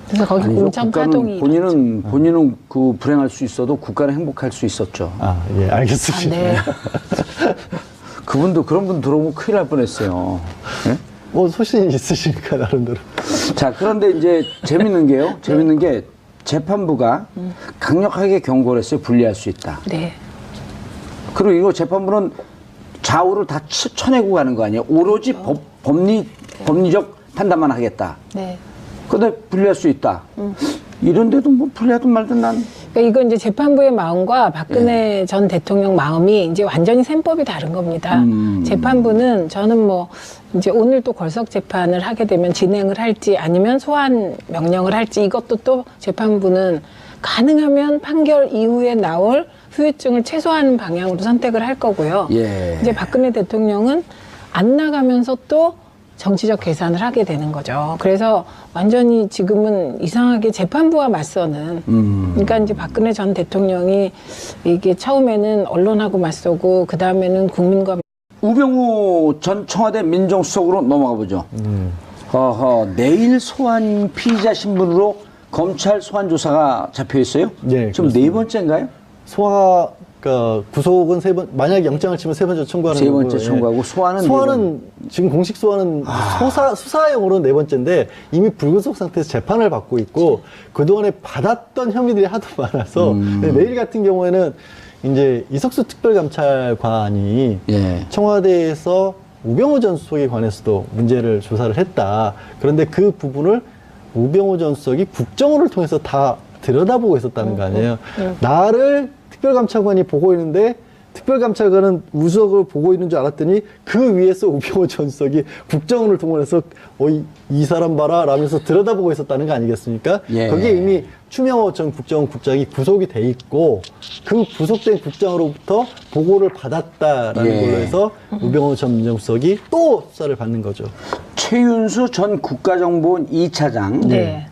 그래서 거기 아니죠. 공천 국가는 파동이 본인은 그 불행할 수 있어도 국가는 행복할 수 있었죠. 아, 예, 알겠습니다. 네. 그분도 그런 분 들어오면 큰일 날 뻔했어요. 예? 뭐 소신이 있으시니까 나름대로. 자, 그런데 이제 재밌는 게요. 재밌는 게 재판부가 강력하게 경고를 했어요. 분리할 수 있다. 네. 그리고 이거 재판부는 좌우를 다 쳐내고 가는 거 아니에요? 오로지 법리적 판단만 하겠다. 네. 근데 분리할 수 있다. 이런데도 뭐 분리하든 말든 난. 그러니까 이건 이제 재판부의 마음과 박근혜 전 대통령 마음이 이제 완전히 셈법이 다른 겁니다. 재판부는 저는 뭐 이제 오늘 또 걸석 재판을 하게 되면 진행을 할지 아니면 소환 명령을 할지 이것도 또 재판부는 가능하면 판결 이후에 나올 후유증을 최소화하는 방향으로 선택을 할 거고요. 예. 이제 박근혜 대통령은 안 나가면서 또 정치적 계산을 하게 되는 거죠. 그래서 완전히 지금은 이상하게 재판부와 맞서는, 그러니까 이제 박근혜 전 대통령이 이게 처음에는 언론하고 맞서고, 그 다음에는 국민과. 우병우 전 청와대 민정수석으로 넘어가 보죠. 내일 소환 피의자 신분으로 검찰 소환 조사가 잡혀 있어요? 네, 지금 그렇습니다. 4번째인가요? 그러니까 구속은 만약에 영장을 치면 3번째 청구하는 세 거고요. 번째 청구하고 소환은 소환은 지금 공식 소환은 수사용으로는 4번째인데 이미 불구속 상태에서 재판을 받고 있고 그동안에 받았던 혐의들이 하도 많아서 내일 같은 경우에는 이제 이석수 특별감찰관이 예. 청와대에서 우병우 전 수석에 관해서도 문제를 조사를 했다. 그런데 그 부분을 우병우 전 수석이 국정원을 통해서 다 들여다보고 있었다는 거 아니에요. 나를 특별감찰관이 보고 있는데 특별감찰관은 우수석을 보고 있는 줄 알았더니 그 위에서 우병우 전 수석이 국정원을 동원해서 이 사람 봐라 라면서 들여다보고 있었다는 거 아니겠습니까? 예. 거기에 이미 추명호 전 국정원 국장이 구속이 돼 있고 그 구속된 국장으로부터 보고를 받았다라는 예. 걸로 해서 우병우 전 민정수석이 또 수사를 받는 거죠. 최윤수 전 국가정보원 2차장. 네.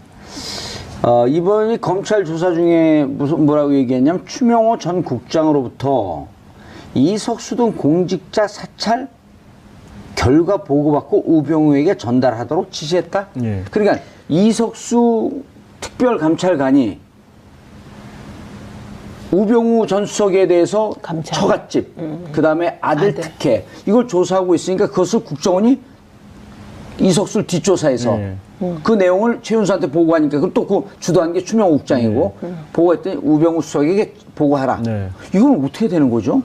이번이 검찰 조사 중에 뭐라고 얘기했냐면 추명호 전 국장으로부터 이석수 등 공직자 사찰 결과 보고받고 우병우에게 전달하도록 지시했다. 예. 그러니까 이석수 특별감찰관이 우병우 전 수석에 대해서 감찰. 처갓집, 그다음에 아들 특혜 이걸 조사하고 있으니까 그것을 국정원이 이석수를 뒷조사해서 그 내용을 최윤수한테 보고하니까 그럼 또 그 주도한 게 추명호 국장이고 보고했더니 우병우 수석에게 보고하라. 네. 이건 어떻게 되는 거죠?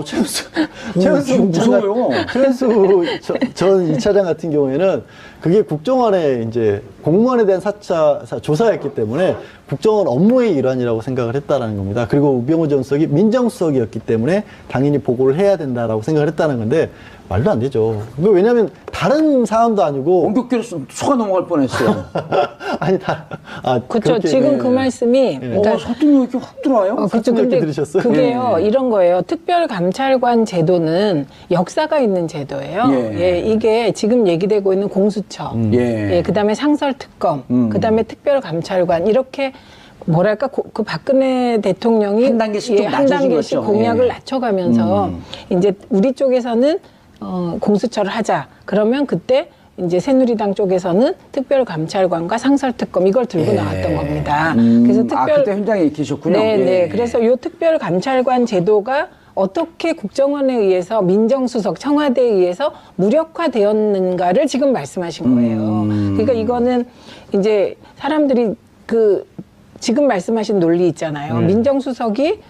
최은수 무서워요. 최은수 전 2차장 같은 경우에는 그게 국정원의 이제 공무원에 대한 조사였기 때문에 국정원 업무의 일환이라고 생각을 했다라는 겁니다. 그리고 우병우 전 수석이 민정수석이었기 때문에 당연히 보고를 해야 된다라고 생각을 했다는 건데 말도 안 되죠. 왜냐하면 다른 사안도 아니고 원격기로 속아 넘어갈 뻔했어요. 아니 그렇죠. 지금 그 말씀이 그러니까 설득력이 이렇게 확 들어와요. 그렇죠. 이렇게 근데 들으셨어요? 그게요 이런 거예요. 특별감찰관 제도는 역사가 있는 제도예요. 예. 이게 지금 얘기되고 있는 공수처, 그다음에 상설특검, 그다음에 특별감찰관 이렇게 뭐랄까 그 박근혜 대통령이 한 단계씩 좀 한 낮춰진 단계씩 거죠. 공약을 예. 낮춰가면서 이제 우리 쪽에서는 공수처를 하자. 그러면 그때 이제 새누리당 쪽에서는 특별감찰관과 상설특검 이걸 들고 나왔던 겁니다. 그래서 그때 현장에 계셨군요. 네. 그래서 이 특별감찰관 제도가 어떻게 국정원에 의해서 민정수석 청와대에 의해서 무력화되었는가를 지금 말씀하신 거예요. 그러니까 이거는 이제 사람들이 지금 말씀하신 논리 있잖아요. 민정수석이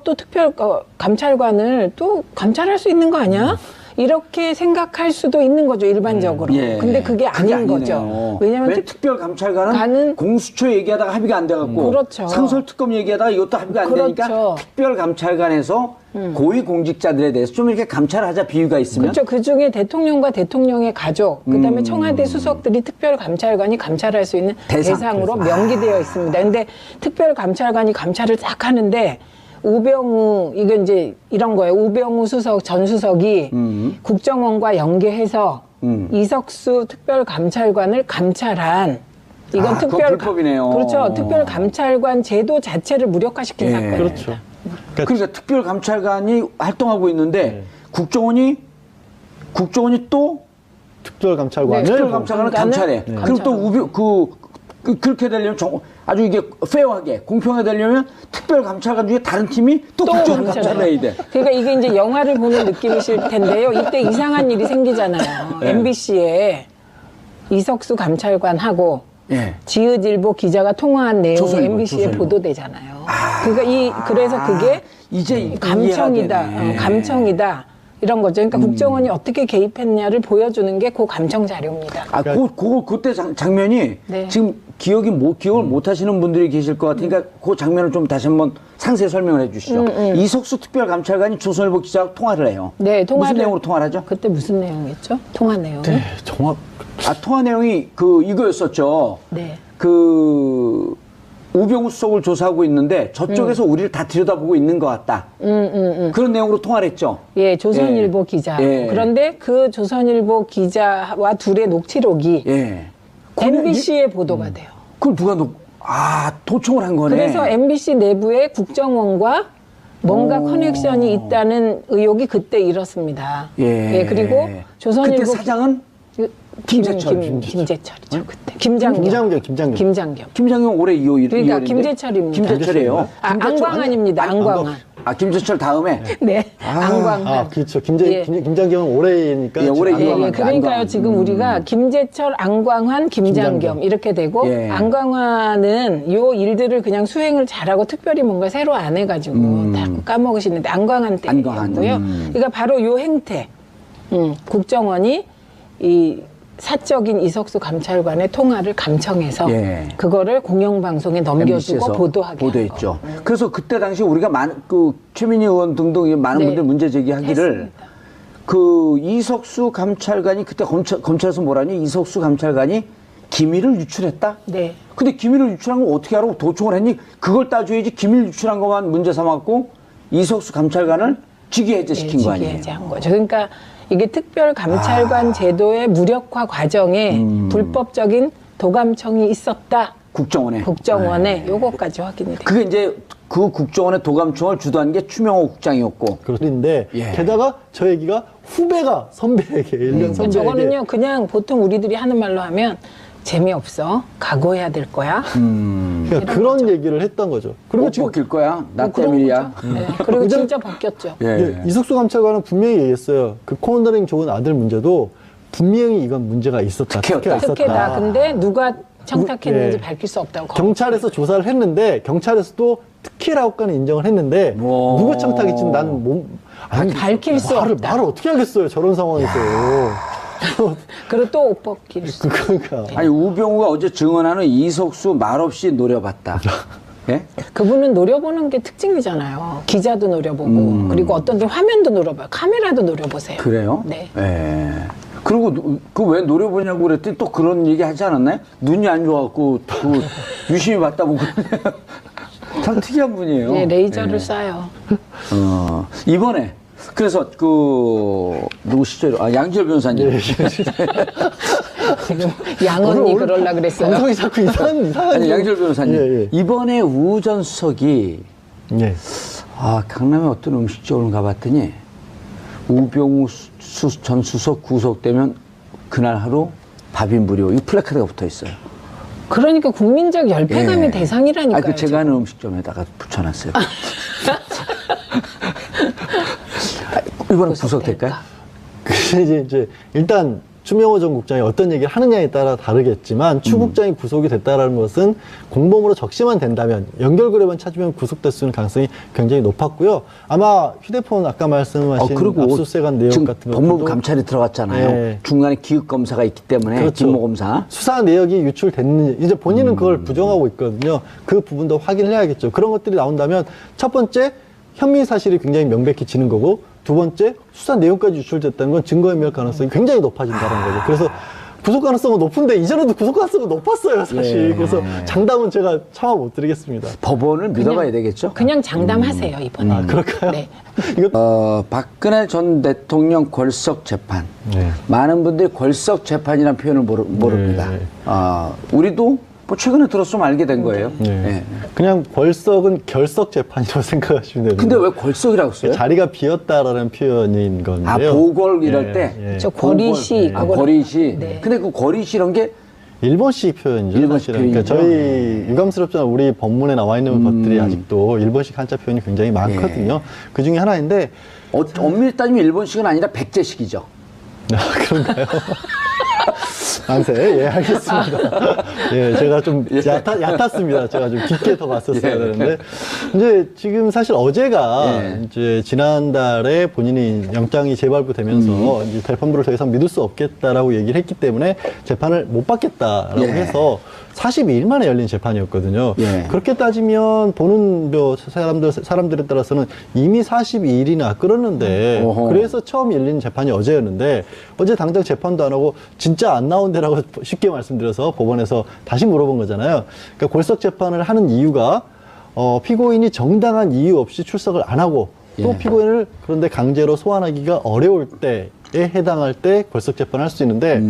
또 특별 감찰관을 또 감찰할 수 있는 거 아니야? 이렇게 생각할 수도 있는 거죠, 일반적으로. 예. 근데 그게 아닌 아니네요. 거죠. 왜냐하면 왜 특별감찰관은 공수처 얘기하다가 합의가 안 돼갖고 그렇죠. 상설특검 얘기하다가 이것도 합의가 안 그렇죠. 되니까 특별감찰관에서 고위공직자들에 대해서 좀 이렇게 감찰하자 비유가 있으면 그렇죠. 그 중에 대통령과 대통령의 가족, 그다음에 청와대 수석들이 특별감찰관이 감찰할 수 있는 대상으로 명기되어 있습니다. 근데 특별감찰관이 감찰을 딱 하는데 우병우, 이건 이제 이런 거예요. 우병우 수석, 전 수석이 국정원과 연계해서 이석수 특별감찰관을 감찰한 이건 그건 불법이네요. 그렇죠. 특별감찰관 제도 자체를 무력화시킨 예. 사건입니다. 그렇죠. 그러니까 특별감찰관이 활동하고 있는데 국정원이 또 특별감찰관을 특별감찰관을 감찰해. 네. 그럼 또 그렇게 되려면 아주 이게 페어하게 공평하게 되려면 특별감찰관 중에 다른 팀이 또 국정원 감찰을 해야 돼. 그러니까 이게 이제 영화를 보는 느낌이실 텐데요. 이때 이상한 일이 생기잖아요. MBC에 이석수 감찰관하고 예. 지읒일보 기자가 통화한 내용이 조선일보, MBC에 조선일보. 보도되잖아요. 그러니까 그래서 그게 이제 감청이다, 이해가 되네. 감청이다 이런 거죠. 그러니까 국정원이 어떻게 개입했냐를 보여주는 게 그 감청 자료입니다. 그때 장면이 네. 지금 기억을 못 하시는 분들이 계실 것 같으니까 그 장면을 좀 다시 한번 상세히 설명을 해 주시죠. 이석수 특별감찰관이 조선일보 기자와 통화를 해요. 네, 무슨 내용으로 통화를 하죠? 그때 무슨 내용이었죠? 통화 내용. 네, 정확. 통화 내용이 이거였었죠. 네. 우병우 수석을 조사하고 있는데 저쪽에서 우리를 다 들여다보고 있는 것 같다. 그런 내용으로 통화를 했죠. 예, 조선일보 기자. 예. 그런데 그 조선일보 기자와 둘의 녹취록이 예. MBC에 보도가 돼요. 그걸 누가 도청을 한 거네. 그래서 MBC 내부에 국정원과 뭔가 커넥션이 있다는 의혹이 그때 일었습니다. 예. 그리고 조선일보 그때 사장은 김재철. 김재철이죠. 그때 김장겸. 김장겸 올해 2호 그러니까 김재철입니다. 김재철이에요. 안광환입니다. 안광환. 김재철 다음에. 네. 안광환. 그렇죠. 예. 김장겸은 올해니까. 예, 올해 예, 그러니까요. 안광환. 지금 우리가 김재철, 안광환, 김장겸 이렇게 되고 예. 안광환은 요 일들을 그냥 수행을 잘하고 특별히 뭔가 새로 안 해가지고 다 까먹으시는데 안광환 때였고요. 그러니까 바로 요 행태, 국정원이 이 사적인 이석수 감찰관의 통화를 감청해서 예. 그거를 공영방송에 넘겨주고 MBC에서 보도하게 보도했죠. 그래서 그때 당시 우리가 최민희 의원 등등 많은 네. 분들이 문제 제기하기를 했습니다. 이석수 감찰관이 그때 검찰에서 뭐라니 이석수 감찰관이 기밀을 유출했다? 네. 근데 기밀을 유출한 거 어떻게 하라고 도청을 했니? 그걸 따져야지 기밀 유출한 것만 문제 삼았고 이석수 감찰관을 직위해제시킨 거 아니에요? 직위해제한 거죠. 그러니까 이게 특별감찰관 제도의 무력화 과정에 불법적인 도감청이 있었다. 국정원에 요거까지 확인이 돼요. 그게 이제 그 국정원의 도감청을 주도한 게 추명호 국장이었고. 그런데 예. 게다가 저 얘기가 후배가 선배에게 1년 선배에게 저거는요 그냥 보통 우리들이 하는 말로 하면 재미없어. 각오해야 될 거야. 그러니까 그런 얘기를 했던 거죠. 그리고 옷 지금 벗길 거야. 나 뭐 그런 때문이야. 거죠. 네. 그리고 진짜 벗겼죠. 예. 이석수 감찰관은 분명히 얘기했어요. 그 코너링 좋은 아들 문제도 분명히 이건 문제가 있었다. 특혜였다. 특혜다. 근데 누가 청탁했는지 예. 밝힐 수 없다고. 경찰에서 조사를 했는데 경찰에서도 특혜라고까지 인정을 했는데 뭐. 누구 청탁인지 난 밝힐 수 없다. 말을 어떻게 하겠어요. 저런 상황에서. 그리고 또 옷 벗길 수. 그러니까. 아니 우병우가 어제 증언하는 이석수 말없이 노려봤다. 예? 그분은 노려보는 게 특징이잖아요. 기자도 노려보고 그리고 어떤 데 화면도 노려봐요. 카메라도 노려보세요. 그래요? 네. 예. 그리고 그 왜 노려보냐고 그랬더니 또 그런 얘기 하지 않았나요? 눈이 안 좋아갖고 유심히 봤다 보고 참 특이한 분이에요. 네, 레이저를 예. 쏴요. 이번에 그래서 누구시죠? 양지열 변호사님. 지금 양언니 그러려 그랬어요. 방송이 자꾸 이상한 아니 양지열 변호사님. 예. 이번에 우 전 수석이 예. 강남에 어떤 음식점을 가봤더니 우병우 전 수석 구속되면 그날 하루 밥이 무료. 이 플래카드가 붙어 있어요. 그러니까 국민적 열패감의 예. 대상이라니까요. 제가 아는 음식점에다가 붙여놨어요. 이번에 구속될까요? 그래서 이제 일단 추명호 전 국장이 어떤 얘기를 하느냐에 따라 다르겠지만 추 국장이 구속이 됐다라는 것은 공범으로 적시만 된다면 연결고리만 찾으면 구속될 수 있는 가능성이 굉장히 높았고요. 아마 휴대폰 아까 말씀하신 그리고 압수수색한 내용 지금 같은 법무부 것도 감찰이 들어갔잖아요. 네. 중간에 기획검사가 있기 때문에 그렇죠. 김모 검사. 수사 내역이 유출됐는지 이제 본인은 그걸 부정하고 있거든요. 그 부분도 확인을 해야겠죠. 그런 것들이 나온다면 첫 번째 혐의 사실이 굉장히 명백히 지는 거고 두 번째 수사 내용까지 유출됐다는 건 증거인멸 가능성이 굉장히 높아진다는 거죠. 그래서 구속 가능성은 높은데 이전에도 구속 가능성은 높았어요, 사실. 예. 그래서 장담은 제가 차마 못 드리겠습니다. 법원을 믿어봐야 되겠죠. 그냥 장담하세요, 이번에. 아, 그럴까요? 네. 이거 박근혜 전 대통령 골석 재판. 네. 많은 분들이 골석 재판이라는 표현을 모릅니다. 네. 우리도 뭐 최근에 들었으면 알게 된 거예요. 네. 예. 그냥 벌석은 결석 재판이라고 생각하시면 됩니다. 근데 왜 골석이라고 써요? 자리가 비었다라는 표현인 건데요. 보궐 이럴 때. 예. 저 거리시. 거리시. 네. 근데 그 거리시 이런 게 일본식 표현이죠. 일본식 사실은. 그러니까 표현이죠. 저희 유감스럽지만 우리 법문에 나와 있는 것들이 아직도 일본식 한자 표현이 굉장히 많거든요. 그 중에 하나인데 엄밀히 따지면 일본식은 아니라 백제식이죠. 그런가요? 안세, 예, 알겠습니다. 예, 제가 좀 얕았습니다. 제가 좀 깊게 더 봤었어야 되는데. 이제 지금 사실 어제가 이제 지난달에 본인이 영장이 재발부되면서 이제 재판부를 더 이상 믿을 수 없겠다라고 얘기를 했기 때문에 재판을 못 받겠다라고 해서 42일 만에 열린 재판이었거든요. 그렇게 따지면 보는 사람들에 따라서는 이미 42일이나 끌었는데 그래서 처음 열린 재판이 어제였는데 어제 당장 재판도 안 하고 진짜 안 나온대라고 쉽게 말씀드려서 법원에서 다시 물어본 거잖아요. 그러니까 골석 재판을 하는 이유가 피고인이 정당한 이유 없이 출석을 안 하고 또 피고인을 그런데 강제로 소환하기가 어려울 때에 해당할 때 골석 재판을 할 수 있는데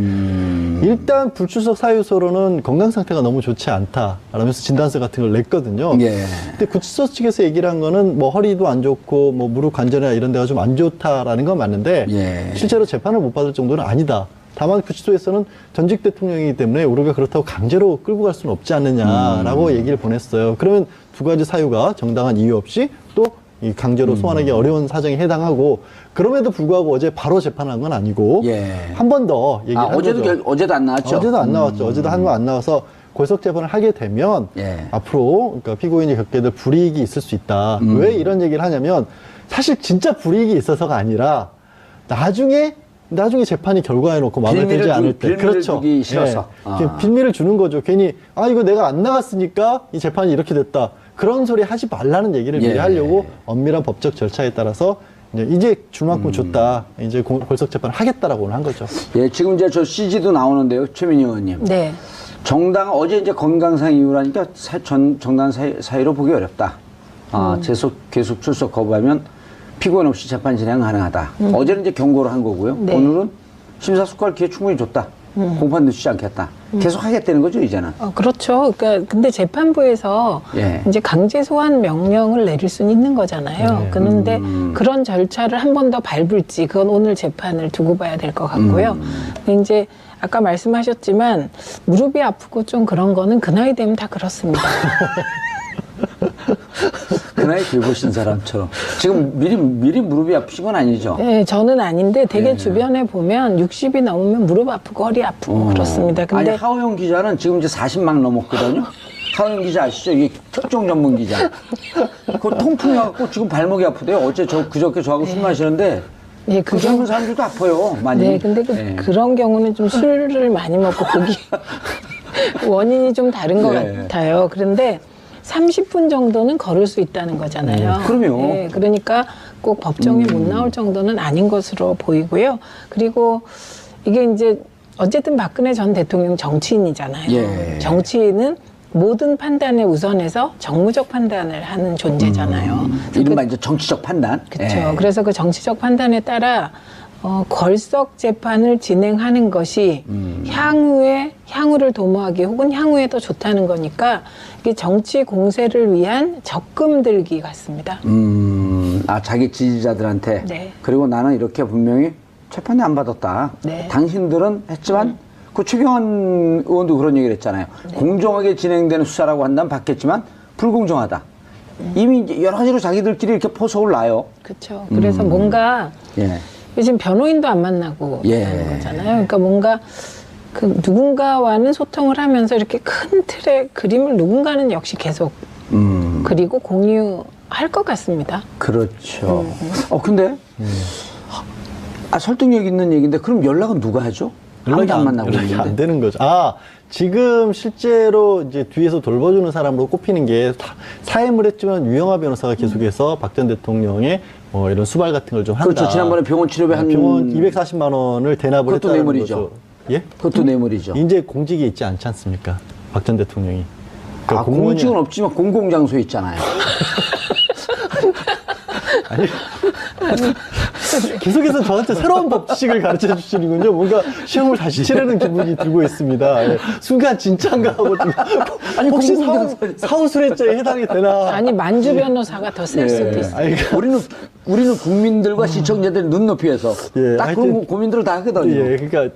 일단 불출석 사유서로는 건강 상태가 너무 좋지 않다라면서 진단서 같은 걸 냈거든요. 근데 구치소 측에서 얘기를 한 거는 뭐 허리도 안 좋고 뭐 무릎 관절이나 이런 데가 좀 안 좋다라는 건 맞는데 실제로 재판을 못 받을 정도는 아니다. 다만 구치소에서는 전직 대통령이기 때문에 우리가 그렇다고 강제로 끌고 갈 수는 없지 않느냐라고 얘기를 보냈어요. 그러면 두 가지 사유가 정당한 이유 없이 또 이 강제로 소환하기 어려운 사정에 해당하고 그럼에도 불구하고 어제 바로 재판한 건 아니고 한 번 더 얘기를 한 거죠. 어제도 안 나왔죠? 어제도 안 나왔죠. 어제도 한 번 안 나와서 골석 재판을 하게 되면 앞으로 그러니까 피고인이 겪게 될 불이익이 있을 수 있다. 왜 이런 얘기를 하냐면 사실 진짜 불이익이 있어서가 아니라 나중에 재판이 결과해 놓고 마음에 들지 않을 때 빌미를 주기 싫어서. 빌미를 주는 거죠. 괜히 이거 내가 안 나갔으니까 이 재판이 이렇게 됐다. 그런 소리 하지 말라는 얘기를 미리 하려고 엄밀한 법적 절차에 따라서 이제 줄 만큼 줬다. 이제 골석 재판을 하겠다라고 한 거죠. 지금 이제 저 CG도 나오는데요, 최민희 의원님. 네. 정당 어제 이제 건강상 이유라니까 정당 사유로 보기 어렵다. 계속 출석 거부하면 피고인 없이 재판 진행 가능하다. 어제는 이제 경고를 한 거고요. 오늘은 심사숙고할 기회 충분히 줬다. 공판 늦추지 않겠다. 계속 하겠다는 거죠, 이제는. 그렇죠. 그러니까 근데 재판부에서 이제 강제 소환 명령을 내릴 수는 있는 거잖아요. 그런데 그런 절차를 한 번 더 밟을지 그건 오늘 재판을 두고 봐야 될 것 같고요. 근데 이제 아까 말씀하셨지만 무릎이 아프고 좀 그런 거는 그 나이 되면 다 그렇습니다. 그 나이 긁으신 사람처럼. 지금 미리 무릎이 아프신 건 아니죠? 네, 저는 아닌데 되게 주변에 보면 60이 넘으면 무릎 아프고 허리 아프고 그렇습니다. 근데 아니, 하호영 기자는 지금 이제 40막 넘었거든요? 하호영 기자 아시죠? 이게 특종 전문 기자. 그 통풍이 와갖고 지금 발목이 아프대요. 그저께 저하고 술 마시는데 그 젊은 사람들도 아파요, 많이. 네, 근데 그런 경우는 좀 술을 많이 먹고 거기 원인이 좀 다른 것 같아요. 그런데 30분 정도는 걸을 수 있다는 거잖아요. 그럼요. 네, 그러니까 꼭 법정에 못 나올 정도는 아닌 것으로 보이고요. 그리고 이게 이제 어쨌든 박근혜 전 대통령 정치인이잖아요. 정치인은 모든 판단에 우선해서 정무적 판단을 하는 존재잖아요. 이른바 이제 정치적 판단. 그렇죠. 그래서 그 정치적 판단에 따라 걸석 재판을 진행하는 것이 향후를 도모하기 혹은 향후에 더 좋다는 거니까 이게 정치 공세를 위한 적금 들기 같습니다. 자기 지지자들한테. 그리고 나는 이렇게 분명히 재판에 안 받았다. 당신들은 했지만 그 최경환 의원도 그런 얘기를 했잖아요. 공정하게 진행되는 수사라고 한다면 받겠지만 불공정하다. 이미 이제 여러 가지로 자기들끼리 이렇게 포석을 놔요. 그렇죠. 그래서 뭔가 지금 변호인도 안 만나고 예. 있는 거잖아요. 그러니까 뭔가 그 누군가와는 소통을 하면서 이렇게 큰 틀의 그림을 누군가는 역시 계속 그리고 공유할 것 같습니다. 그렇죠. 근데 설득력 있는 얘기인데 그럼 연락은 누가 하죠? 아무도 안 만나고 연락이 있는데. 안 되는 거죠. 지금 실제로 이제 뒤에서 돌봐주는 사람으로 꼽히는 게 사임을 했지만 유영하 변호사가 계속해서 박 전 대통령의 이런 수발 같은 걸 좀 한다. 그렇죠. 지난번에 병원 치료비 한 병원 240만 원을 대납을 그것도 했다는 뇌물이죠. 거죠. 예? 그것도 뇌물이죠. 이제 공직에 있지 않지 않습니까? 박 전 대통령이. 그러니까 공직은 없지만 공공장소에 있잖아요. 계속해서 저한테 새로운 법칙을 가르쳐 주시는군요. 뭔가 시험을 다시 치르는 기분이 들고 있습니다. 예. 순간 진짠가 하고 좀 아니, 혹시 공공장소에 사후수뢰죄에 해당이 되나? 아니 만주 변호사가 더 셀 수도 있어요. 아니, 우리는 국민들과 시청자들 눈높이에서 예, 딱 그런 하여튼- 고민들을 다 하거든요. 예, 그러니까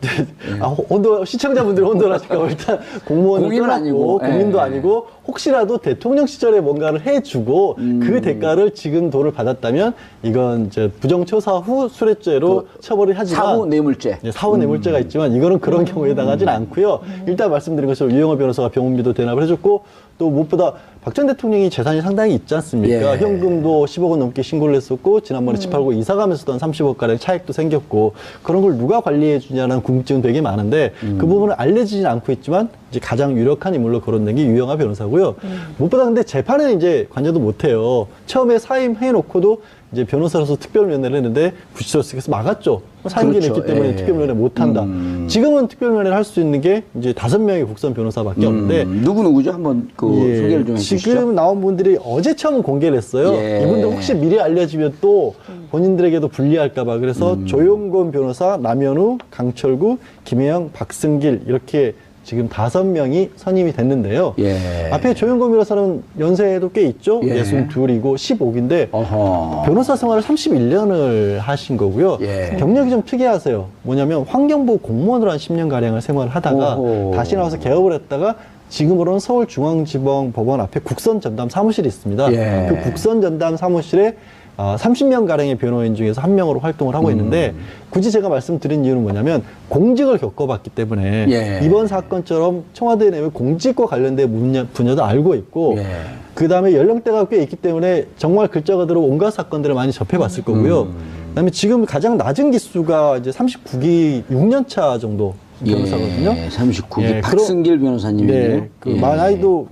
시청자분들 혼돈하실까 일단 공무원은 공인은 떠났고 아니고, 국민도 예. 아니고 혹시라도 대통령 시절에 뭔가를 해주고 그 대가를 지금 돈을 받았다면 이건 이제 부정처사 후 수뢰죄로 처벌을 하지만 사후 뇌물죄. 사후 뇌물죄가 있지만 이거는 그런 경우에 해당하지는 않고요. 일단 말씀드린 것처럼 유영하 변호사가 병원비도 대납을 해줬고 또 무엇보다 박 전 대통령이 재산이 상당히 있지 않습니까? 예. 현금도 10억 원 넘게 신고를 했었고 지난번에 집 팔고 이사 가면서도 한 30억 가량 차익도 생겼고 그런 걸 누가 관리해 주냐는 궁금증은 되게 많은데 그 부분은 알려지진 않고 있지만 이제 가장 유력한 인물로 거론된 게 유영하 변호사고요. 무엇보다 근데 재판에 이제 관여도 못 해요. 처음에 사임해 놓고도 이제 변호사로서 특별면회를 했는데 구치소에서 막았죠. 사임기 그렇죠. 냈기 때문에 예. 특별면회 못 한다. 지금은 특별면회를 할 수 있는 게 이제 5명의 국선 변호사밖에 없는데 누구죠? 한번 예, 소개를 좀 해주시죠. 지금 나온 분들이 어제 처음 공개를 했어요. 예. 이분들 혹시 미리 알려지면 또 본인들에게도 불리할까봐 그래서 조용건 변호사, 남현우, 강철구, 김혜영, 박승길 이렇게 지금 5명이 선임이 됐는데요. 예. 앞에 조용건 변호사는 연세도 꽤 있죠. 예. 62이고 15기인데 어허. 변호사 생활을 31년을 하신 거고요. 예. 경력이 좀 특이하세요. 뭐냐면 환경부 공무원으로 한 10년가량을 생활을 하다가 오호. 다시 나와서 개업을 했다가 지금으로는 서울중앙지방법원 앞에 국선전담 사무실이 있습니다. 예. 그 국선전담 사무실에 30명가량의 변호인 중에서 한 명으로 활동을 하고 있는데 굳이 제가 말씀드린 이유는 뭐냐면 공직을 겪어봤기 때문에 예. 이번 사건처럼 청와대 내에 공직과 관련된 분야도 알고 있고 예. 그 다음에 연령대가 꽤 있기 때문에 정말 글자가 들어 온갖 사건들을 많이 접해봤을 거고요. 그다음에 지금 가장 낮은 기수가 이제 39기 6년차 정도 변호사거든요. 예, 39기 예, 박승길 변호사님이네요. 네,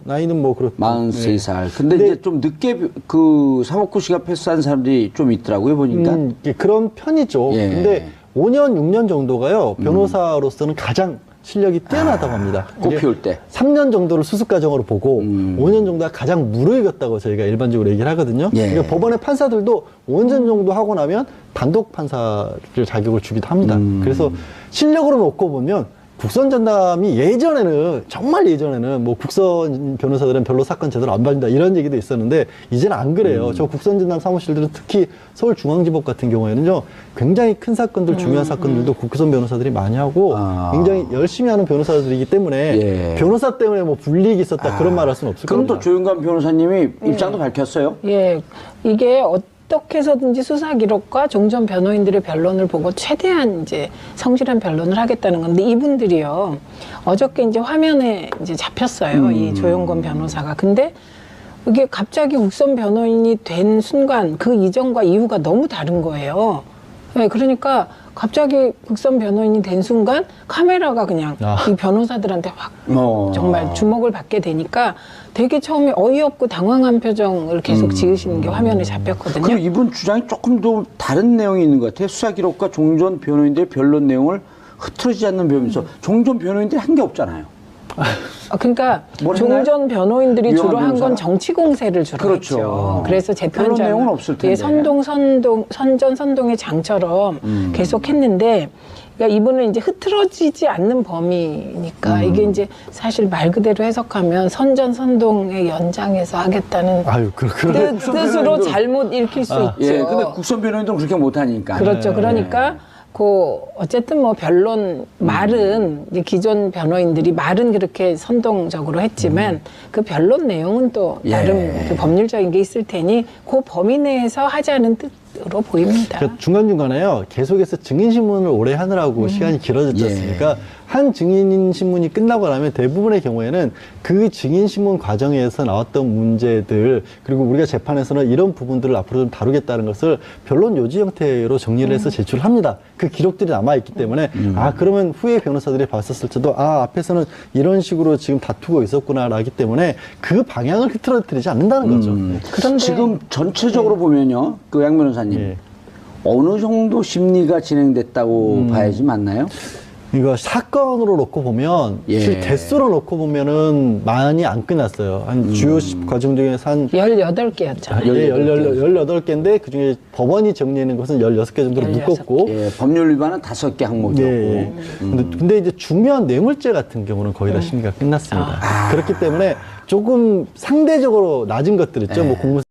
나이는 뭐 그렇고 43살. 근데 이제 좀 늦게 그 사법고시가 패스한 사람들이 좀 있더라고요, 보니까. 그런 편이죠. 예. 근데 5년, 6년 정도가요, 변호사로서는 가장 실력이 뛰어나다고 합니다. 꽃피울 때. 3년 정도를 수습 과정으로 보고 5년 정도가 가장 무르익었다고 저희가 일반적으로 얘기를 하거든요. 예. 그러니까 법원의 판사들도 5년 정도 하고 나면 단독 판사를 자격을 주기도 합니다. 그래서 실력으로 놓고 보면 국선 전담이 예전에는 정말 예전에는 뭐 국선 변호사들은 별로 사건 제대로 안 봐준다 이런 얘기도 있었는데 이제는 안 그래요. 저 국선 전담 사무실들은 특히 서울중앙지법 같은 경우에는요 굉장히 큰 사건들 중요한 사건들도 국선 변호사들이 많이 하고 굉장히 열심히 하는 변호사들이기 때문에 예. 변호사 때문에 뭐 불이익이 있었다 그런 말 할 수는 없을 그럼 겁니다. 또 조윤관 변호사님이 입장도 밝혔어요? 예, 이게 어떻게 해서든지 수사 기록과 종전 변호인들의 변론을 보고 최대한 이제 성실한 변론을 하겠다는 건데 이분들이요 어저께 이제 화면에 이제 잡혔어요 이 조용건 변호사가. 근데 이게 갑자기 국선 변호인이 된 순간 그 이전과 이후가 너무 다른 거예요. 네, 그러니까 갑자기 국선 변호인이 된 순간 카메라가 그냥 이 변호사들한테 확 정말 주목을 받게 되니까 되게 처음에 어이없고 당황한 표정을 계속 지으시는 게 화면에 잡혔거든요. 그리고 이분 주장이 조금 더 다른 내용이 있는 것 같아요. 수사 기록과 종전 변호인들의 변론 내용을 흐트러지지 않는 배우면서 종전 변호인들이 한 게 없잖아요. 그러니까 뭘 종전 변호인들이 유영하 주로 한 건 변호사가? 정치 공세를 주로 그렇죠. 했죠. 그래서 그런 내용은 없을 텐데. 선전선동의 장처럼 계속 했는데 그러니까 이분은 이제 흐트러지지 않는 범위니까 이게 이제 사실 말 그대로 해석하면 선전선동의 연장해서 하겠다는 뜻으로 잘못 읽힐 수 있죠. 예, 근데 국선 변호인들은 그렇게 못하니까. 그렇죠. 그러니까 어쨌든 뭐 변론 말은 이제 기존 변호인들이 말은 그렇게 선동적으로 했지만 그 변론 내용은 또 나름 그 법률적인 게 있을 테니 그 범위 내에서 하자는 것으로 보입니다. 그러니까 중간중간에요. 계속해서 증인신문을 오래 하느라고 시간이 길어졌지 예. 않습니까? 한 증인신문이 끝나고 나면 대부분의 경우에는 그 증인신문 과정에서 나왔던 문제들, 그리고 우리가 재판에서는 이런 부분들을 앞으로 좀 다루겠다는 것을 변론 요지 형태로 정리를 해서 제출합니다. 그 기록들이 남아있기 때문에 그러면 후에 변호사들이 봤었을 때도 앞에서는 이런 식으로 지금 다투고 있었구나라기 때문에 그 방향을 흐트러뜨리지 않는다는 거죠. 그런데 지금 전체적으로 보면요, 그 양 변호사님 예. 어느 정도 심리가 진행됐다고 봐야지 맞나요? 이거 사건으로 놓고 보면 예. 실 대수로 놓고 보면은 많이 안 끝났어요. 한 주요 과정 중에서 한 18개였죠. 18개인데 그중에 법원이 정리하는 것은 16개 정도로 16 묶었고 예, 법률 위반은 5개 항목이었고. 예. 근데 이제 중요한 뇌물죄 같은 경우는 거의 다 심리가 끝났습니다. 그렇기 때문에 조금 상대적으로 낮은 것들 있죠. 뭐 공무